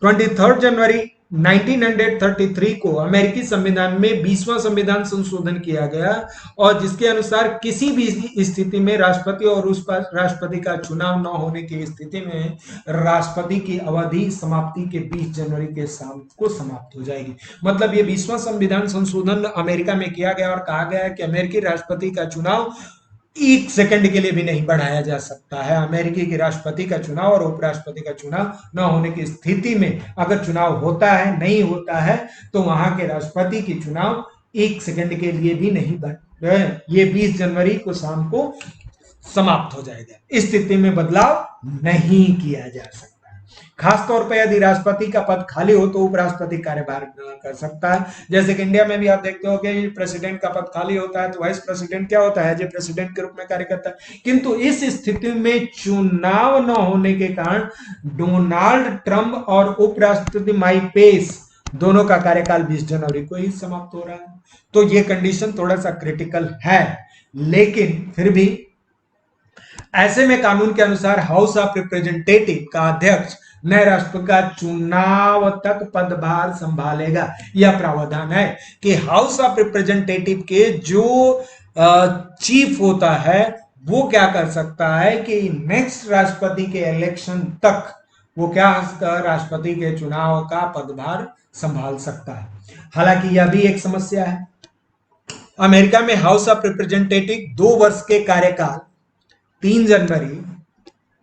23 जनवरी 1933 को अमेरिकी संविधान में 20वां संविधान संशोधन किया गया और जिसके अनुसार किसी भी स्थिति में राष्ट्रपति और उस राष्ट्रपति का चुनाव न होने की स्थिति में राष्ट्रपति की अवधि समाप्ति के 20 जनवरी के शाम को समाप्त हो जाएगी। मतलब ये 20वां संविधान संशोधन अमेरिका में किया गया और कहा गया है कि अमेरिकी राष्ट्रपति का चुनाव 1 सेकंड के लिए भी नहीं बढ़ाया जा सकता है। अमेरिकी के राष्ट्रपति का चुनाव और उपराष्ट्रपति का चुनाव न होने की स्थिति में अगर चुनाव होता है नहीं होता है तो वहां के राष्ट्रपति की चुनाव 1 सेकंड के लिए भी नहीं बढ़, ये 20 जनवरी को शाम को समाप्त हो जाएगा। इस स्थिति में बदलाव नहीं किया जा सकता। खासतौर पर यदि राष्ट्रपति का पद खाली हो तो उपराष्ट्रपति कार्यभार कर सकता है। जैसे कि इंडिया में भी आप देखते हो कि प्रेसिडेंट का पद खाली होता है तो वाइस प्रेसिडेंट क्या होता है, जो प्रेसिडेंट के रूप में कार्य करता है। किंतु इस स्थिति में चुनाव न होने के कारण डोनाल्ड ट्रंप और उपराष्ट्रपति माइक पेंस दोनों का कार्यकाल 20 जनवरी को ही समाप्त हो रहा है। तो ये कंडीशन थोड़ा सा क्रिटिकल है, लेकिन फिर भी ऐसे में कानून के अनुसार हाउस ऑफ रिप्रेजेंटेटिव का अध्यक्ष नए राष्ट्रपति का चुनाव तक पदभार संभालेगा। यह प्रावधान है कि हाउस ऑफ रिप्रेजेंटेटिव के जो चीफ होता है वो क्या कर सकता है कि नेक्स्ट राष्ट्रपति के इलेक्शन तक वो क्या राष्ट्रपति के चुनाव का पदभार संभाल सकता है। हालांकि यह भी एक समस्या है। अमेरिका में हाउस ऑफ रिप्रेजेंटेटिव 2 वर्ष के कार्यकाल 3 जनवरी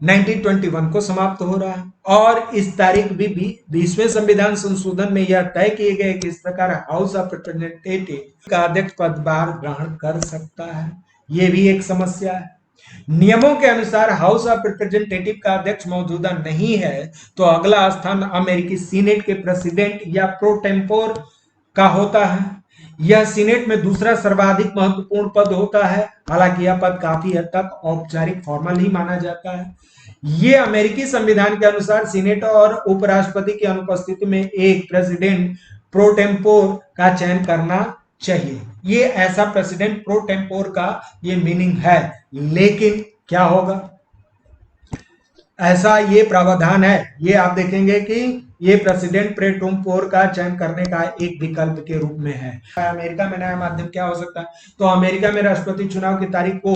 1921 को समाप्त हो रहा है और इस तारीख भी 20वें संविधान संशोधन में यह तय किए गए कि इस प्रकार हाउस ऑफ रिप्रेजेंटेटिव का अध्यक्ष पदभार ग्रहण कर सकता है। यह भी एक समस्या है। नियमों के अनुसार हाउस ऑफ रिप्रेजेंटेटिव का अध्यक्ष मौजूदा नहीं है तो अगला स्थान अमेरिकी सीनेट के प्रेसिडेंट या प्रो टेम्पोर का होता है। यह सीनेट में दूसरा सर्वाधिक महत्वपूर्ण पद होता है। हालांकि यह पद काफी हद तक औपचारिक फॉर्मल ही माना जाता है। ये अमेरिकी संविधान के अनुसार सीनेट और उपराष्ट्रपति की अनुपस्थिति में एक प्रेसिडेंट प्रो टेम्पोर का चयन करना चाहिए। ये ऐसा प्रेसिडेंट प्रो टेम्पोर का ये मीनिंग है, लेकिन क्या होगा, ऐसा ये प्रावधान है। ये आप देखेंगे कि ये प्रेसिडेंट प्रे टेम्पोर का चयन करने का एक विकल्प के रूप में है। अमेरिका में नया माध्यम क्या हो सकता है, तो अमेरिका में राष्ट्रपति चुनाव की तारीख को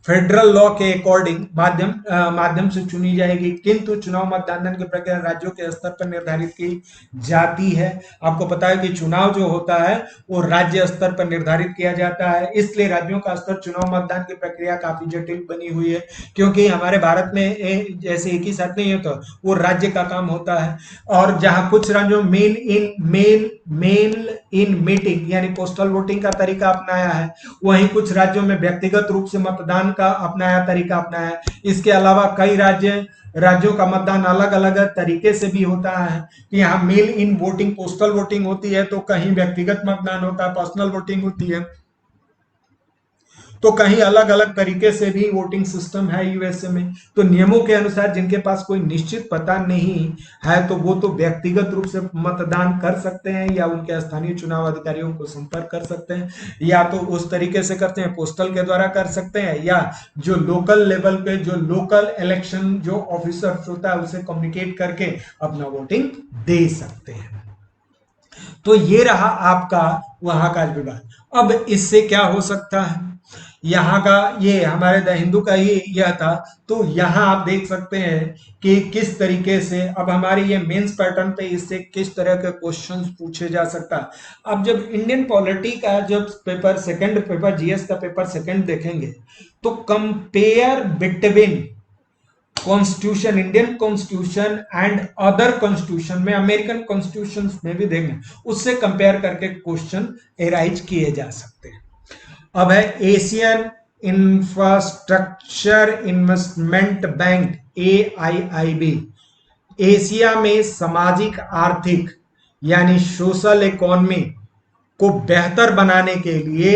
फेडरल लॉ के अकॉर्डिंग माध्यम से चुनी जाएगी, किंतु चुनाव मतदान की प्रक्रिया राज्यों के स्तर पर निर्धारित की जाती है। आपको पता है कि चुनाव जो होता है वो राज्य स्तर पर निर्धारित किया जाता है, इसलिए राज्यों का स्तर चुनाव मतदान की प्रक्रिया काफी जटिल बनी हुई है, क्योंकि हमारे भारत में जैसे एक ही साथ नहीं होता, वो राज्य का काम होता है। और जहां कुछ राज्यों मेल इन मीटिंग यानी पोस्टल वोटिंग का तरीका अपनाया है, वहीं कुछ राज्यों में व्यक्तिगत रूप से मतदान का तरीका अपनाया है। इसके अलावा कई राज्यों का मतदान अलग अलग तरीके से भी होता है कि यहाँ mail in voting postal voting होती है, तो कहीं व्यक्तिगत मतदान होता है, पर्सनल वोटिंग होती है, तो कहीं अलग अलग तरीके से भी वोटिंग सिस्टम है यूएसए में। तो नियमों के अनुसार जिनके पास कोई निश्चित पता नहीं है तो वो तो व्यक्तिगत रूप से मतदान कर सकते हैं या उनके स्थानीय चुनाव अधिकारियों को संपर्क कर सकते हैं, या तो उस तरीके से करते हैं पोस्टल के द्वारा कर सकते हैं, या जो लोकल लेवल पे जो लोकल इलेक्शन जो ऑफिसर होता है उसे कम्युनिकेट करके अपना वोटिंग दे सकते हैं। तो ये रहा आपका वहां का विवाद। अब इससे क्या हो सकता है, यहाँ का ये हमारे द हिंदू का ही यह था। तो यहाँ आप देख सकते हैं कि किस तरीके से अब हमारे ये मेंस पैटर्न पे इससे किस तरह के क्वेश्चंस पूछे जा सकता है। अब जब इंडियन पॉलिटी का जब पेपर सेकंड पेपर जीएस का पेपर सेकंड देखेंगे तो compare between constitution Indian constitution and other constitution में अमेरिकन कॉन्स्टिट्यूशन में भी देखेंगे, उससे कंपेयर करके क्वेश्चन एराइज किए जा सकते हैं। अब है Asian infrastructure investment bank AIIB। Asia में सामाजिक आर्थिक यानी सोशल इकोनॉमी को बेहतर बनाने के लिए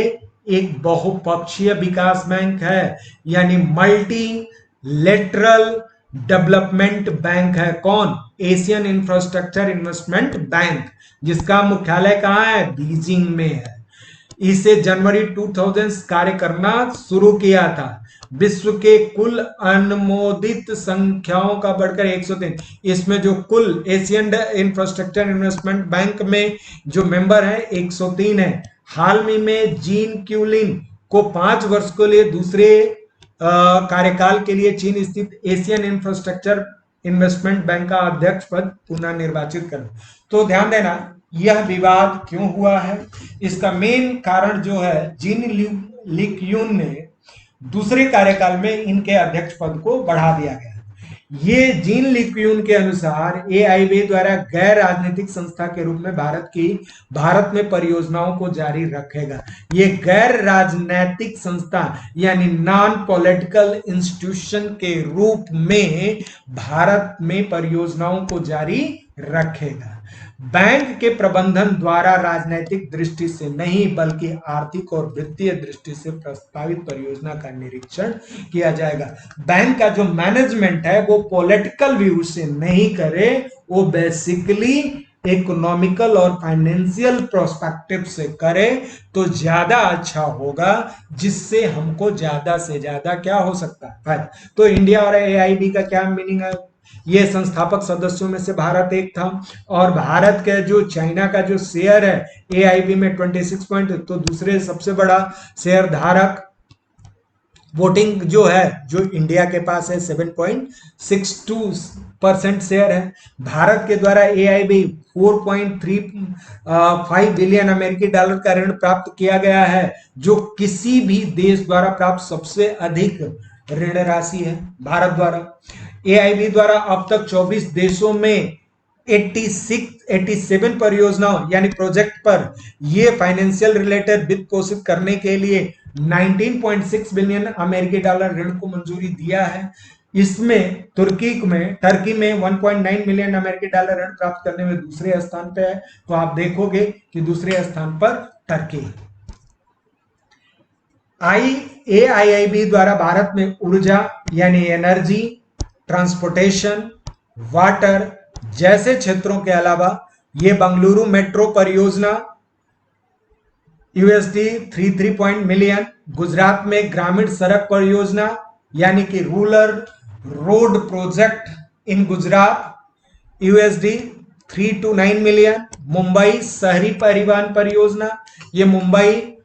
एक बहुपक्षीय विकास बैंक है, यानी मल्टी लेटरल डेवलपमेंट बैंक है। कौन? एशियन इंफ्रास्ट्रक्चर इन्वेस्टमेंट बैंक, जिसका मुख्यालय कहां है? बीजिंग में है। इसे जनवरी 2000 कार्य करना शुरू किया था। विश्व के कुल अनुमोदित संख्याओं का बढ़कर 103। इसमें जो कुल एशियन इंफ्रास्ट्रक्चर इन्वेस्टमेंट बैंक में जो मेंबर है 103 है। हाल में जीन क्यूलिन को 5 वर्ष के लिए दूसरे कार्यकाल के लिए चीन स्थित एशियन इंफ्रास्ट्रक्चर इन्वेस्टमेंट बैंक का अध्यक्ष पद पुनः निर्वाचित कर। तो ध्यान देना यह विवाद क्यों हुआ है, इसका मेन कारण जो है जीन लिक्यून ने दूसरे कार्यकाल में इनके अध्यक्ष पद को बढ़ा दिया गया। ये जीन लिक्यून के अनुसार AIB द्वारा गैर राजनीतिक संस्था के रूप में भारत में परियोजनाओं को जारी रखेगा। ये गैर राजनीतिक संस्था यानी नॉन पॉलिटिकल इंस्टीट्यूशन के रूप में भारत में परियोजनाओं को जारी रखेगा। बैंक के प्रबंधन द्वारा राजनीतिक दृष्टि से नहीं बल्कि आर्थिक और वित्तीय दृष्टि से प्रस्तावित परियोजना का निरीक्षण किया जाएगा। बैंक का जो मैनेजमेंट है वो पॉलिटिकल व्यू से नहीं करे, वो बेसिकली इकोनॉमिकल और फाइनेंशियल प्रोस्पेक्टिव से करें तो ज्यादा अच्छा होगा, जिससे हमको ज्यादा से ज्यादा क्या हो सकता है। तो इंडिया और एआईबी का क्या मीनिंग है? ये संस्थापक सदस्यों में से भारत एक था, और भारत के जो चाइना का जो शेयर है एआईबी में 26 पॉइंट, तो दूसरे सबसे बड़ा शेयर धारक वोटिंग जो है जो इंडिया के पास है 7.62% शेयर है। भारत के द्वारा एआईबी 4.35 बिलियन अमेरिकी डॉलर का ऋण प्राप्त किया गया है, जो किसी भी देश द्वारा प्राप्त सबसे अधिक ऋण राशि है भारत द्वारा। एआईबी द्वारा अब तक 24 देशों में 87 परियोजनाओं यानी प्रोजेक्ट पर ये फाइनेंशियल रिलेटेड वित्त पोषित करने के लिए 19.6 बिलियन अमेरिकी डॉलर ऋण को मंजूरी दिया है। इसमें टर्की में 1.9 मिलियन अमेरिकी डॉलर ऋण प्राप्त करने में दूसरे स्थान पे है। तो आप देखोगे कि दूसरे स्थान पर टर्की। एआईआईबी द्वारा भारत में ऊर्जा यानी एनर्जी, ट्रांसपोर्टेशन, वाटर जैसे क्षेत्रों के अलावा ये बंगलुरु मेट्रो परियोजना यूएसडी 33 मिलियन, गुजरात में ग्रामीण सड़क परियोजना यानी कि rural road project in Gujarat USD 3 to 9 million, Mumbai शहरी परिवहन परियोजना, ये Mumbai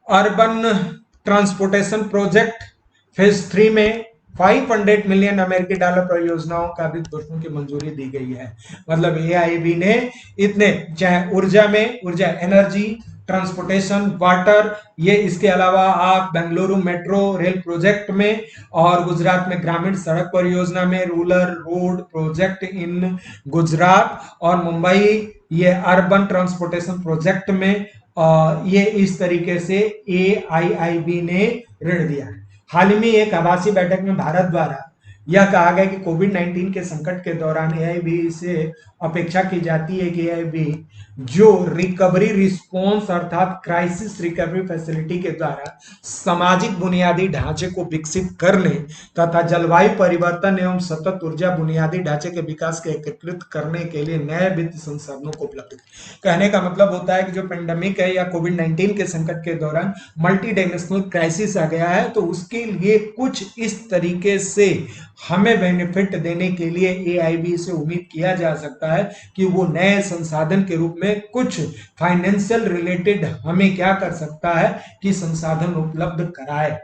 urban transportation project phase 3 में 500 मिलियन अमेरिकी डॉलर परियोजनाओं का भी दोस्तों की मंजूरी दी गई है। मतलब एआईबी ने इतने, चाहे ऊर्जा एनर्जी, ट्रांसपोर्टेशन, वाटर, ये इसके अलावा आप बेंगलुरु मेट्रो रेल प्रोजेक्ट में, और गुजरात में ग्रामीण सड़क परियोजना में rural road project in Gujarat, और मुंबई ये अर्बन ट्रांसपोर्टेशन प्रोजेक्ट में ये इस तरीके से एआईआईबी ने ऋण दिया है। हाल ही में एक आभासी बैठक में भारत द्वारा यह कहा गया कि कोविड 19 के संकट के दौरान एआईबी से अपेक्षा की जाती है कि एआईबी जो रिकवरी रिस्पॉन्स अर्थात क्राइसिस रिकवरी फैसिलिटी के द्वारा सामाजिक बुनियादी ढांचे को विकसित करने तथा जलवायु परिवर्तन एवं सतत ऊर्जा बुनियादी ढांचे के विकास के एकीकृत करने के लिए नए वित्त संसाधनों को उपलब्ध। कहने का मतलब होता है कि जो पेंडेमिक है या कोविड 19 के संकट के दौरान मल्टी डायमेंशनल क्राइसिस आ गया है, तो उसके लिए कुछ इस तरीके से हमें बेनिफिट देने के लिए एआईबी से उम्मीद किया जा सकता है कि वो नए संसाधन के रूप में कुछ फाइनेंशियल रिलेटेड हमें क्या कर सकता है कि संसाधन उपलब्ध कराए।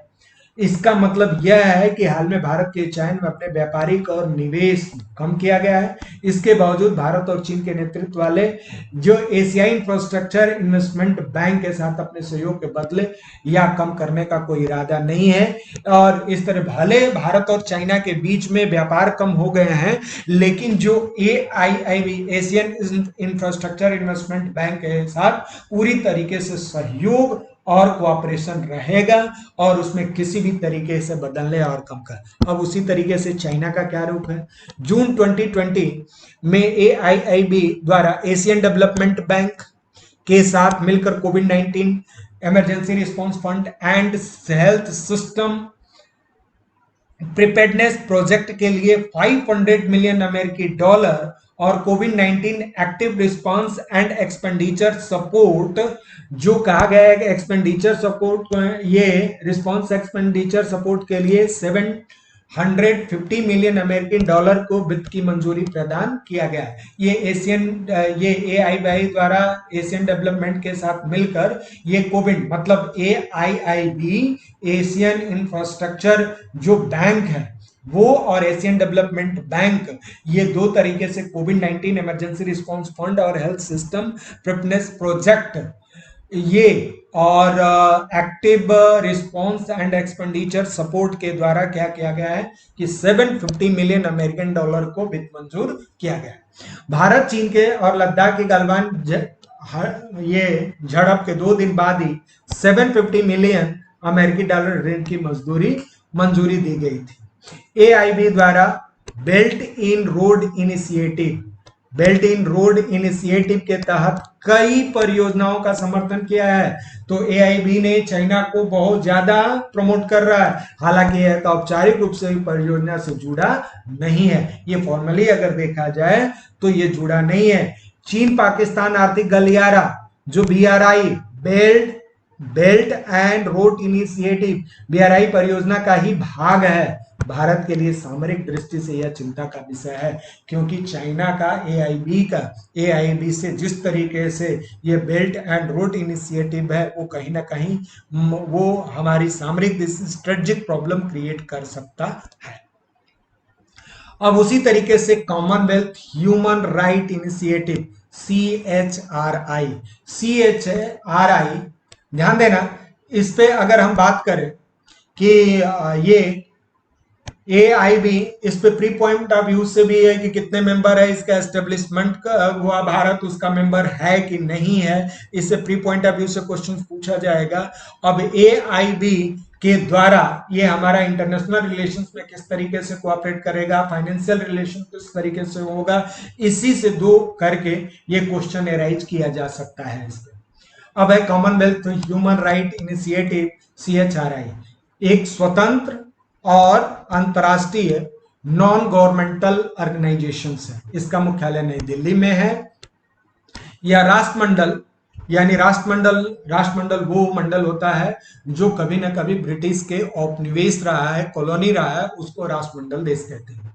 इसका मतलब यह है कि हाल में भारत के चयन में अपने व्यापारिक और निवेश कम किया गया है। इसके बावजूद भारत और चीन के नेतृत्व वाले जो एशियाई इंफ्रास्ट्रक्चर इन्वेस्टमेंट बैंक के साथ अपने सहयोग के बदले या कम करने का कोई इरादा नहीं है। और इस तरह भले भारत और चाइना के बीच में व्यापार कम हो गए हैं, लेकिन जो AIIB Asian infrastructure investment bank के साथ पूरी तरीके से सहयोग और कोऑपरेशन रहेगा, और उसमें किसी भी तरीके से बदलने और कम कर। अब उसी तरीके से चाइना का क्या रूप है? जून 2020 में एआईआईबी द्वारा एशियन डेवलपमेंट बैंक के साथ मिलकर Covid 19 emergency response fund and health system preparedness project के लिए 500 मिलियन अमेरिकी डॉलर और Covid 19 active response and expenditure support, जो कहा गया है कि एक्सपेंडिचर सपोर्ट, ये रिस्पांस एक्सपेंडिचर सपोर्ट के लिए 750 मिलियन अमेरिकन डॉलर को वित्त की मंजूरी प्रदान किया गया है। ये एआईबी द्वारा एशियन डेवलपमेंट के साथ मिलकर ये कोविड मतलब एआईआईबी एशियन इंफ्रास्ट्रक्चर जो बैंक है वो और एशियन डेवलपमेंट बैंक, ये दो तरीके से कोविड 19 इमरजेंसी रिस्पांस फंड और हेल्थ सिस्टम प्रिपेयर्डनेस प्रोजेक्ट ये और active response and expenditure support के द्वारा क्या किया गया है कि 750 मिलियन अमेरिकन डॉलर को वित्त मंजूर किया गया। भारत चीन के और लद्दाख की गलवान ये झड़प के 2 दिन बाद ही 750 मिलियन अमेरिकी डॉलर ऋण की मंजूरी दी गई थी। एआईबी द्वारा बेल्ट इन रोड इनिशिएटिव के तहत कई परियोजनाओं का समर्थन किया है। तो एआईबी ने चाइना को बहुत ज्यादा प्रमोट कर रहा है, हालांकि यह औपचारिक रूप से परियोजना से जुड़ा नहीं है। ये फॉर्मली अगर देखा जाए तो ये जुड़ा नहीं है। चीन पाकिस्तान आर्थिक गलियारा जो BRI, belt belt and road initiative, BRI परियोजना का ही भाग है, भारत के लिए सामरिक दृष्टि से यह चिंता का विषय है, क्योंकि चाइना का एआईबी से जिस तरीके से ये बेल्ट एंड रोड इनिशिएटिव है, वो कहीं ना कहीं वो हमारी सामरिक स्ट्रेटेजिक प्रॉब्लम क्रिएट कर सकता है। अब उसी तरीके से Commonwealth human right initiative, C H R I, ध्यान देना, इस पे अगर हम बात करें कि ये एआईबी, इस पे प्री पॉइंट ऑफ व्यू से भी है कि कितने मेंबर है, इसका एस्टेब्लिशमेंट हुआ भारत उसका मेंबर है कि नहीं है, इससे प्री पॉइंट ऑफ व्यू से क्वेश्चन पूछा जाएगा। अब एआईबी के द्वारा ये हमारा इंटरनेशनल रिलेशंस में किस तरीके से कोऑपरेट करेगा, फाइनेंशियल रिलेशन किस तरीके से होगा, इसी से दो करके ये क्वेश्चन एराइज किया जा सकता है इस पे। अब है कॉमनवेल्थ ह्यूमन राइट इनिशिएटिव, सीएचआरआई, एक स्वतंत्र और अंतरराष्ट्रीय नॉन गवर्नमेंटल ऑर्गेनाइजेशन है। इसका मुख्यालय नई दिल्ली में है। यह राष्ट्रमंडल, यानी राष्ट्रमंडल वो मंडल होता है जो कभी ना कभी ब्रिटिश के औपनिवेश रहा है, कॉलोनी रहा है, उसको राष्ट्रमंडल देश कहते हैं।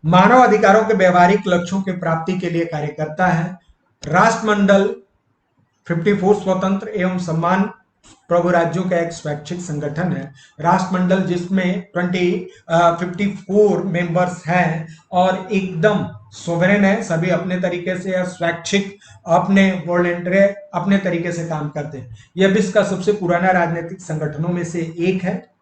मानव अधिकारों के व्यवहारिक लक्ष्यों की प्राप्ति के लिए कार्य करता है। राष्ट्रमंडल 54 स्वतंत्र एवं सम्मान प्रभु राज्यों का एक स्वैच्छिक संगठन है। राष्ट्रमंडल जिसमें 54 मेंबर्स हैं और एकदम सोवरेन है, सभी अपने तरीके से स्वैच्छिक, अपने वॉलेंटरी, अपने तरीके से काम करते हैं। यह विश्व का सबसे पुराना राजनीतिक संगठनों में से एक है।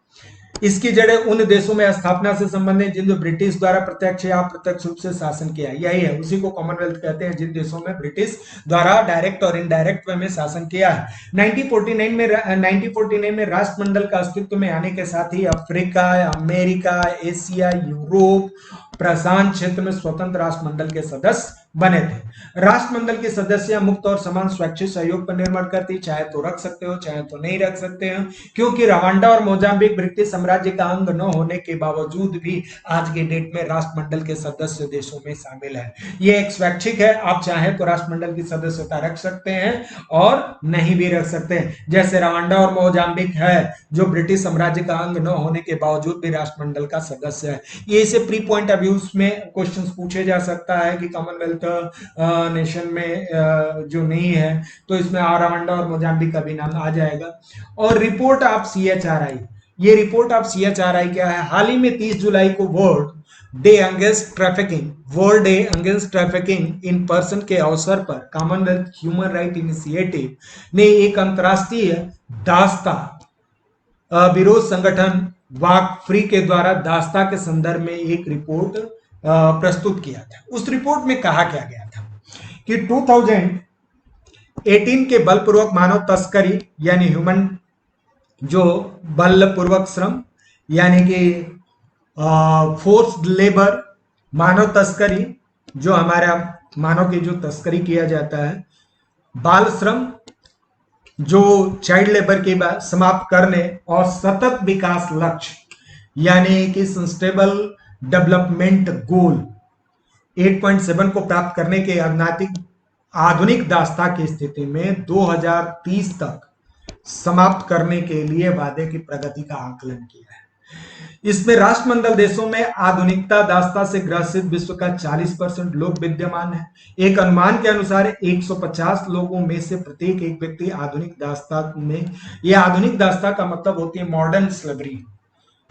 इसकी जड़ें उन देशों में स्थापना से संबंधित जिन जो ब्रिटिश द्वारा प्रत्यक्ष या अप्रत्यक्ष रूप से शासन किया, यही है, उसी को कॉमनवेल्थ कहते हैं, जिन देशों में ब्रिटिश द्वारा डायरेक्ट और इनडायरेक्ट वे में शासन किया है। 1949 में राष्ट्रमंडल का अस्तित्व में आने के साथ ही अफ्रीका, अमेरिका, एशिया, यूरोप, प्रशांत क्षेत्र में स्वतंत्र राष्ट्रमंडल के सदस्य बने थे। राष्ट्रमंडल के सदस्य मुक्त और समान स्वैच्छिक सहयोग पर निर्भर करती, चाहे तो रख सकते हो चाहे तो नहीं रख सकते हो, क्योंकि रवांडा और मोजाम्बिक ब्रिटिश साम्राज्य का अंग न होने के बावजूद भी आज के डेट में राष्ट्रमंडल के सदस्य देशों में शामिल है। ये एक स्वैच्छिक है, आप चाहे तो राष्ट्रमंडल की सदस्यता रख सकते हैं और नहीं भी रख सकते हैं। जैसे रवांडा और मोजाम्बिक है जो ब्रिटिश साम्राज्य का अंग न होने के बावजूद भी राष्ट्रमंडल का सदस्य है। ये इसे प्री पॉइंट ऑफ व्यू में क्वेश्चन पूछे जा सकता है कि कॉमनवेल्थ नेशन में जो नहीं है तो इसमें रवांडा और मोजाम्बिक का भी नाम आ जाएगा। और रिपोर्ट ऑफ सीएचआरआई, ये रिपोर्ट ऑफ सीएचआरआई क्या है, हाल ही में 30 जुलाई को world day against trafficking in person के अवसर पर कॉमनवेल्थ ह्यूमन राइट इनिशिएटिव ने एक अंतरराष्ट्रीय दास्ता विरोध संगठन वाक फ्री के द्वारा दास्ता के संदर्भ में एक रिपोर्ट प्रस्तुत किया था। उस रिपोर्ट में कहा क्या गया था कि 2018 के बलपूर्वक मानव तस्करी, यानी ह्यूमन, जो बलपूर्वक श्रम, यानी कि फोर्स्ड लेबर, मानव तस्करी, जो हमारा मानव की जो तस्करी किया जाता है, बाल श्रम, जो चाइल्ड लेबर की बात समाप्त करने, और सतत विकास लक्ष्य यानी कि सस्टेनेबल डेवलपमेंट गोल 8.7 को प्राप्त करने के आधुनिक दास्ता की स्थिति में 2030 तक समाप्त करने के लिए वादे की प्रगति का आकलन किया है। इसमें राष्ट्रमंडल देशों में आधुनिकता दास्ता से ग्रसित विश्व का 40% लोग विद्यमान है। एक अनुमान के अनुसार 150 लोगों में से प्रत्येक एक व्यक्ति आधुनिक दास्ता में, यह आधुनिक दास्ता का मतलब होती है मॉडर्न स्लेवरी,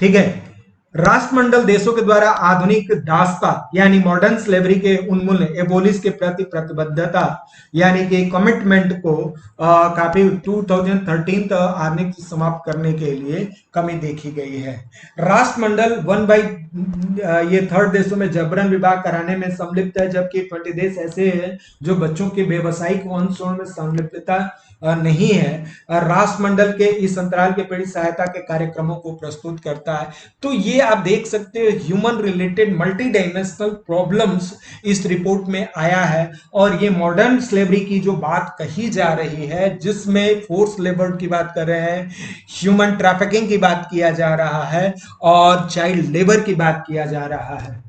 ठीक है। राष्ट्रमंडल देशों के द्वारा आधुनिक दास्ता यानी मॉडर्न स्लेवरी के उन्मूलन, एबोलिश के प्रति प्रतिबद्धता यानी कि कमिटमेंट को काफी 2013 तक आर्निक समाप्त करने के लिए कमी देखी गई है। राष्ट्रमंडल 1/3 देशों में जबरन विवाह कराने में संलिप्त है, जबकि 20 देश ऐसे हैं जो बच्चों के व्यवसायिक वंशों में संलिप्तता नहीं है। राष्ट्रमंडल के इस अंतराल के पीड़ित सहायता के कार्यक्रमों को प्रस्तुत करता है। तो ये आप देख सकते हो human related multi dimensional problems इस रिपोर्ट में आया है। और ये मॉडर्न स्लेवरी की जो बात कही जा रही है, जिसमें फोर्स लेबर की बात कर रहे हैं, ह्यूमन ट्रैफिकिंग की बात किया जा रहा है और चाइल्ड लेबर की बात किया जा रहा है।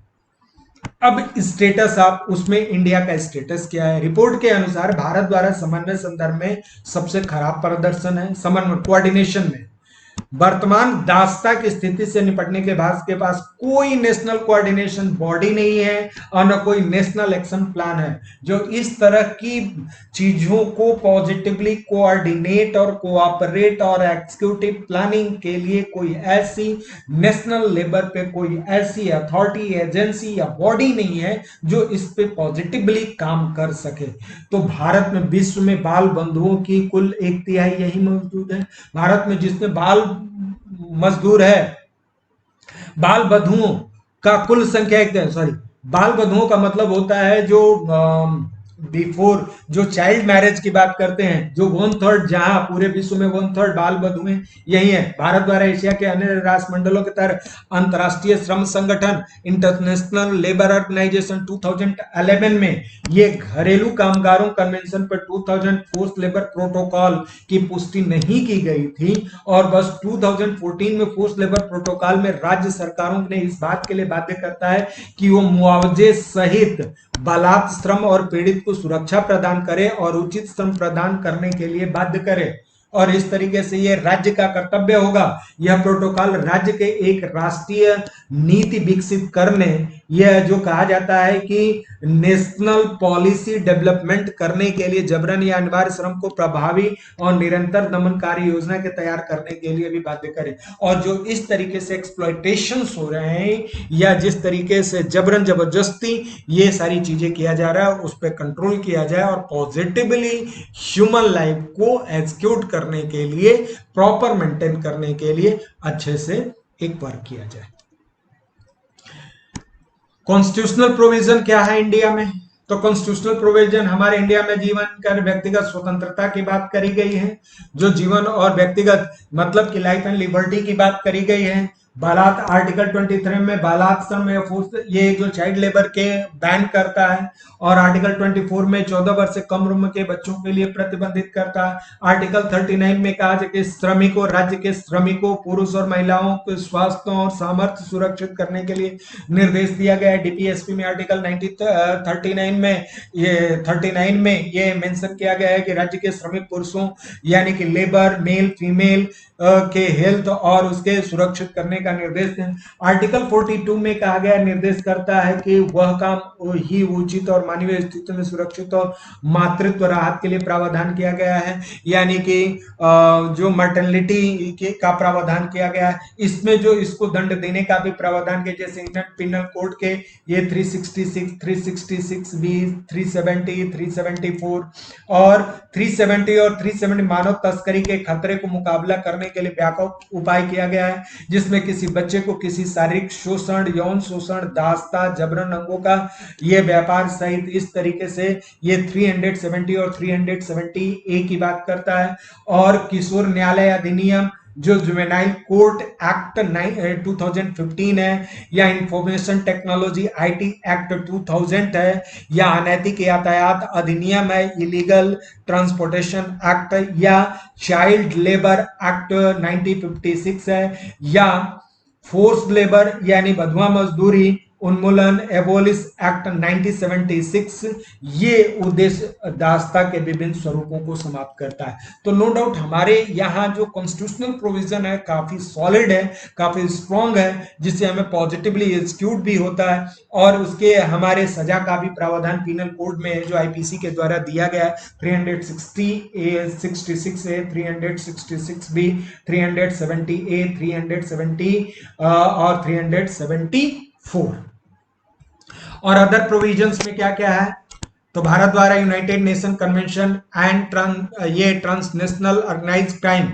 अब स्टेटस, आप उसमें इंडिया का स्टेटस क्या है? रिपोर्ट के अनुसार भारत द्वारा समन्वय संदर्भ में सबसे खराब प्रदर्शन है, समन्वय कोऑर्डिनेशन में। वर्तमान दास्ता की स्थिति से निपटने के भारत के पास कोई नेशनल कोऑर्डिनेशन बॉडी नहीं है और न कोई नेशनल एक्शन प्लान है जो इस तरह की चीजों को पॉजिटिवली कोऑर्डिनेट और कोऑपरेट और एग्जीक्यूटिव प्लानिंग के लिए कोई ऐसी नेशनल लेवल पे कोई ऐसी अथॉरिटी, एजेंसी या बॉडी नहीं है जो इस पे पॉजिटिवली काम कर सके। तो भारत में, विश्व में बाल बंधुओं की कुल 1/3 यही मौजूद है। भारत में जिसमें बाल मजदूर है, बाल बधुओं का कुल संख्या एक, सॉरी, बाल बधुओं का मतलब होता है जो बिफोर, जो चाइल्ड मैरिज की बात करते हैं, जो 1/3, जहां पूरे विश्व में 1/3 बाल बधुएं यही है। भारत द्वारा एशिया के अन्य राष्ट्रमंडलों के तहत अंतर्राष्ट्रीय श्रम संगठन इंटरनेशनल लेबर ऑर्गेनाइजेशन 2011 में ये घरेलू कामगारों कन्वेंशन पर 2000 फोर्स लेबर प्रोटोकॉल की पुष्टि नहीं की गई थी, और बस 2014 में फोर्स लेबर प्रोटोकॉल में राज्य सरकारों ने इस बात के लिए बाध्य करता है कि वो मुआवजे सहित बालात श्रम और पीड़ित को सुरक्षा प्रदान करे और उचित श्रम प्रदान करने के लिए बाध्य करे। और इस तरीके से यह राज्य का कर्तव्य होगा। यह प्रोटोकॉल राज्य के एक राष्ट्रीय नीति विकसित करने, यह जो कहा जाता है कि नेशनल पॉलिसी डेवलपमेंट करने के लिए जबरन या अनिवार्य श्रम को प्रभावी और निरंतर दमनकारी योजना के तैयार करने के लिए भी बाध्य करे। और जो इस तरीके से एक्सप्लॉयटेशन हो रहे हैं या जिस तरीके से जबरन जबरदस्ती ये सारी चीजें किया जा रहा है, उस पर कंट्रोल किया जाए और पॉजिटिवली ह्यूमन लाइफ को एग्जीक्यूट करने के लिए, प्रॉपर मेंटेन करने के लिए अच्छे से एक वर्क किया जाए। कॉन्स्टिट्यूशनल प्रोविजन क्या है इंडिया में? तो कॉन्स्टिट्यूशनल प्रोविजन हमारे इंडिया में जीवन कर व्यक्तिगत स्वतंत्रता की बात करी गई है। जो जीवन और व्यक्तिगत मतलब कि लाइफ एंड लिबर्टी की बात करी गई है। बालात आर्टिकल 23 में बालात श्रम या फोर्स, ये जो चाइल्ड लेबर के बैन करता है। और आर्टिकल 24 में 14 वर्ष से कम उम्र के बच्चों के लिए प्रतिबंधित करता है। आर्टिकल 39 में कहा जाए कि श्रमिकों, राज्य के श्रमिकों, पुरुष और महिलाओं के स्वास्थ्य और सामर्थ्य सुरक्षित करने के लिए निर्देश दिया गया है। डीपीएसपी में आर्टिकल 39 में ये मेंशन किया गया है कि राज्य के श्रमिक पुरुषों यानी कि लेबर, मेल, फीमेल के हेल्थ और उसके सुरक्षित करने का निर्देश दें। आर्टिकल 42 में कहा गया, निर्देश करता है कि वह काम ही उचित और मानवीय स्थिति में सुरक्षित और मातृत्व राहत के लिए प्रावधान किया गया है। यानी कि जो मर्टर्निटी का प्रावधान किया गया है, इसमें जो इसको दंड देने का भी प्रावधान किया, जैसे इंडियन पिनल कोड के ये 366, 366 बी, 370, 374 और 370 और 370 मानव तस्करी के खतरे को मुकाबला करने के लिए व्यापक उपाय किया गया है, जिसमें किसी बच्चे को किसी शारीरिक शोषण, यौन शोषण, दास्ता, जबरन अंगों का ये व्यापार सहित इस तरीके से ये 370 और 370 ए की बात करता है। और किशोर न्यायालय अधिनियम जो जुवेनाइल कोर्ट एक्ट 2015 है, या इंफॉर्मेशन टेक्नोलॉजी आईटी एक्ट 2000 है, या अनैतिक यातायात अधिनियम है, इलीगल ट्रांसपोर्टेशन एक्ट, या चाइल्ड लेबर एक्ट 1956 है, या फोर्स लेबर यानी बधुआ मजदूरी उन्मूलन एबोलिश एक्ट 1976, ये उद्देश्य दास्ता के विभिन्न स्वरूपों को समाप्त करता है। तो नो डाउट हमारे यहाँ जो कॉन्स्टिट्यूशनल प्रोविजन है काफी सॉलिड है, काफी स्ट्रॉन्ग है, जिससे हमें पॉजिटिवली एग्जीक्यूट भी होता है। और उसके हमारे सजा का भी प्रावधान पीनल कोड में है जो आईपीसी के द्वारा दिया गया है। 360 ए, 66 ए, 366 बी, 370 ए, 370 और 374। और अदर प्रोविजंस में क्या क्या है? तो भारत द्वारा यूनाइटेड नेशन कन्वेंशन एंड ये ट्रांसनेशनल ऑर्गेनाइज क्राइम,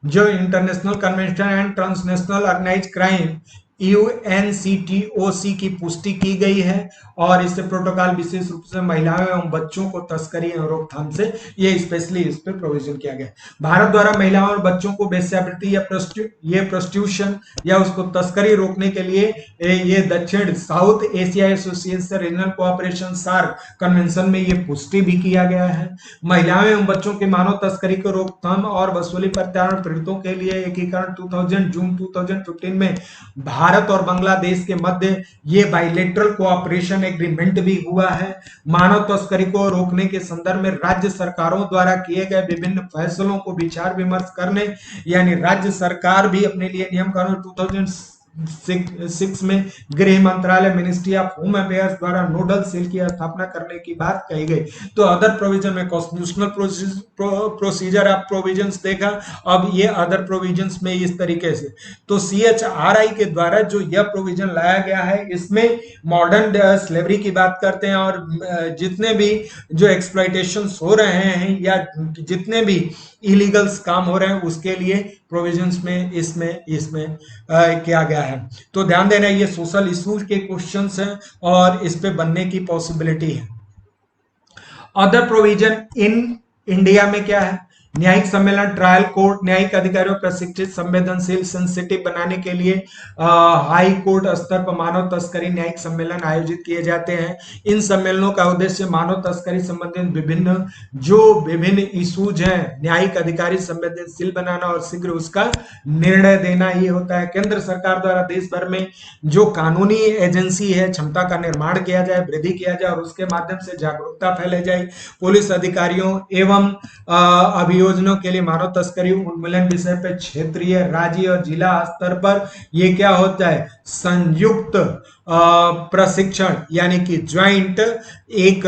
जो international convention and transnational organise crime UNCTOC की पुष्टि की गई है। और इससे प्रोटोकॉल विशेष रूप से महिलाओं एवं बच्चों को तस्करी एवं रोकथाम से ये स्पेशली इस पे प्रोविजन किया गया। भारत द्वारा महिलाओं और बच्चों को वेश्यावृत्ति या प्रोस्टिट्यूशन या उसको तस्करी रोकने के लिए ये दक्षिण South Asia association regional cooperation SAARC convention में ये पुष्टि भी किया गया है। महिलाओं एवं बच्चों के मानव तस्करी को रोकथाम और वसूली प्रत्यार्पण पीड़ितों के लिए एकीकरण 2000 जून 2015 में भारत और बांग्लादेश के मध्य ये बाइलेटरल कोऑपरेशन एग्रीमेंट भी हुआ है। मानव तस्करी को रोकने के संदर्भ में राज्य सरकारों द्वारा किए गए विभिन्न फैसलों को विचार विमर्श करने, यानी राज्य सरकार भी अपने लिए नियम कानून 2006 में गृह मंत्रालय मिनिस्ट्री ऑफ होम अफेयर्स द्वारा नोडल सेल की स्थापना करने की बात कही गई। तो अदर प्रोविजन में कॉन्स्टिट्यूशनल प्रोसीजर ऑफ प्रोविजंस देखा, अब ये अदर प्रोविजंस में इस तरीके से। तो CHRI के द्वारा जो यह प्रोविजन लाया गया है, इसमें मॉडर्न स्लेवरी की बात करते हैं और जितने भी जो एक्सप्लॉयटेशन हो रहे हैं या जितने भी इलीगल्स काम हो रहे हैं उसके लिए प्रोविजंस में इसमें इसमें किया गया है। तो ध्यान देना, ये सोशल इशूज के क्वेश्चंस हैं और इस पे बनने की पॉसिबिलिटी है। अदर प्रोविजन इन इंडिया में क्या है? न्यायिक सम्मेलन, ट्रायल कोर्ट, न्यायिक अधिकारियों प्रशिक्षित, संवेदनशील, सेंसिटिव बनाने के लिए हाई कोर्ट स्तर पर मानव तस्करी न्यायिक सम्मेलन आयोजित किए जाते हैं। इन सम्मेलनों का उद्देश्य मानव तस्करी संबंधित विभिन्न इशूज हैं न्यायिक अधिकारी संवेदनशील बनाना और शीघ्र उसका निर्णय देना ये होता है। केंद्र सरकार द्वारा देश भर में जो कानूनी एजेंसी है क्षमता का निर्माण किया जाए, वृद्धि किया जाए और उसके माध्यम से जागरूकता फैलाई जाए। पुलिस अधिकारियों एवं अभियोजनों के लिए मानव तस्करी उन्मूलन विषय पर क्षेत्रीय, राज्य और जिला स्तर पर ये क्या होता है? संयुक्त प्रशिक्षण यानी कि ज्वाइंट एक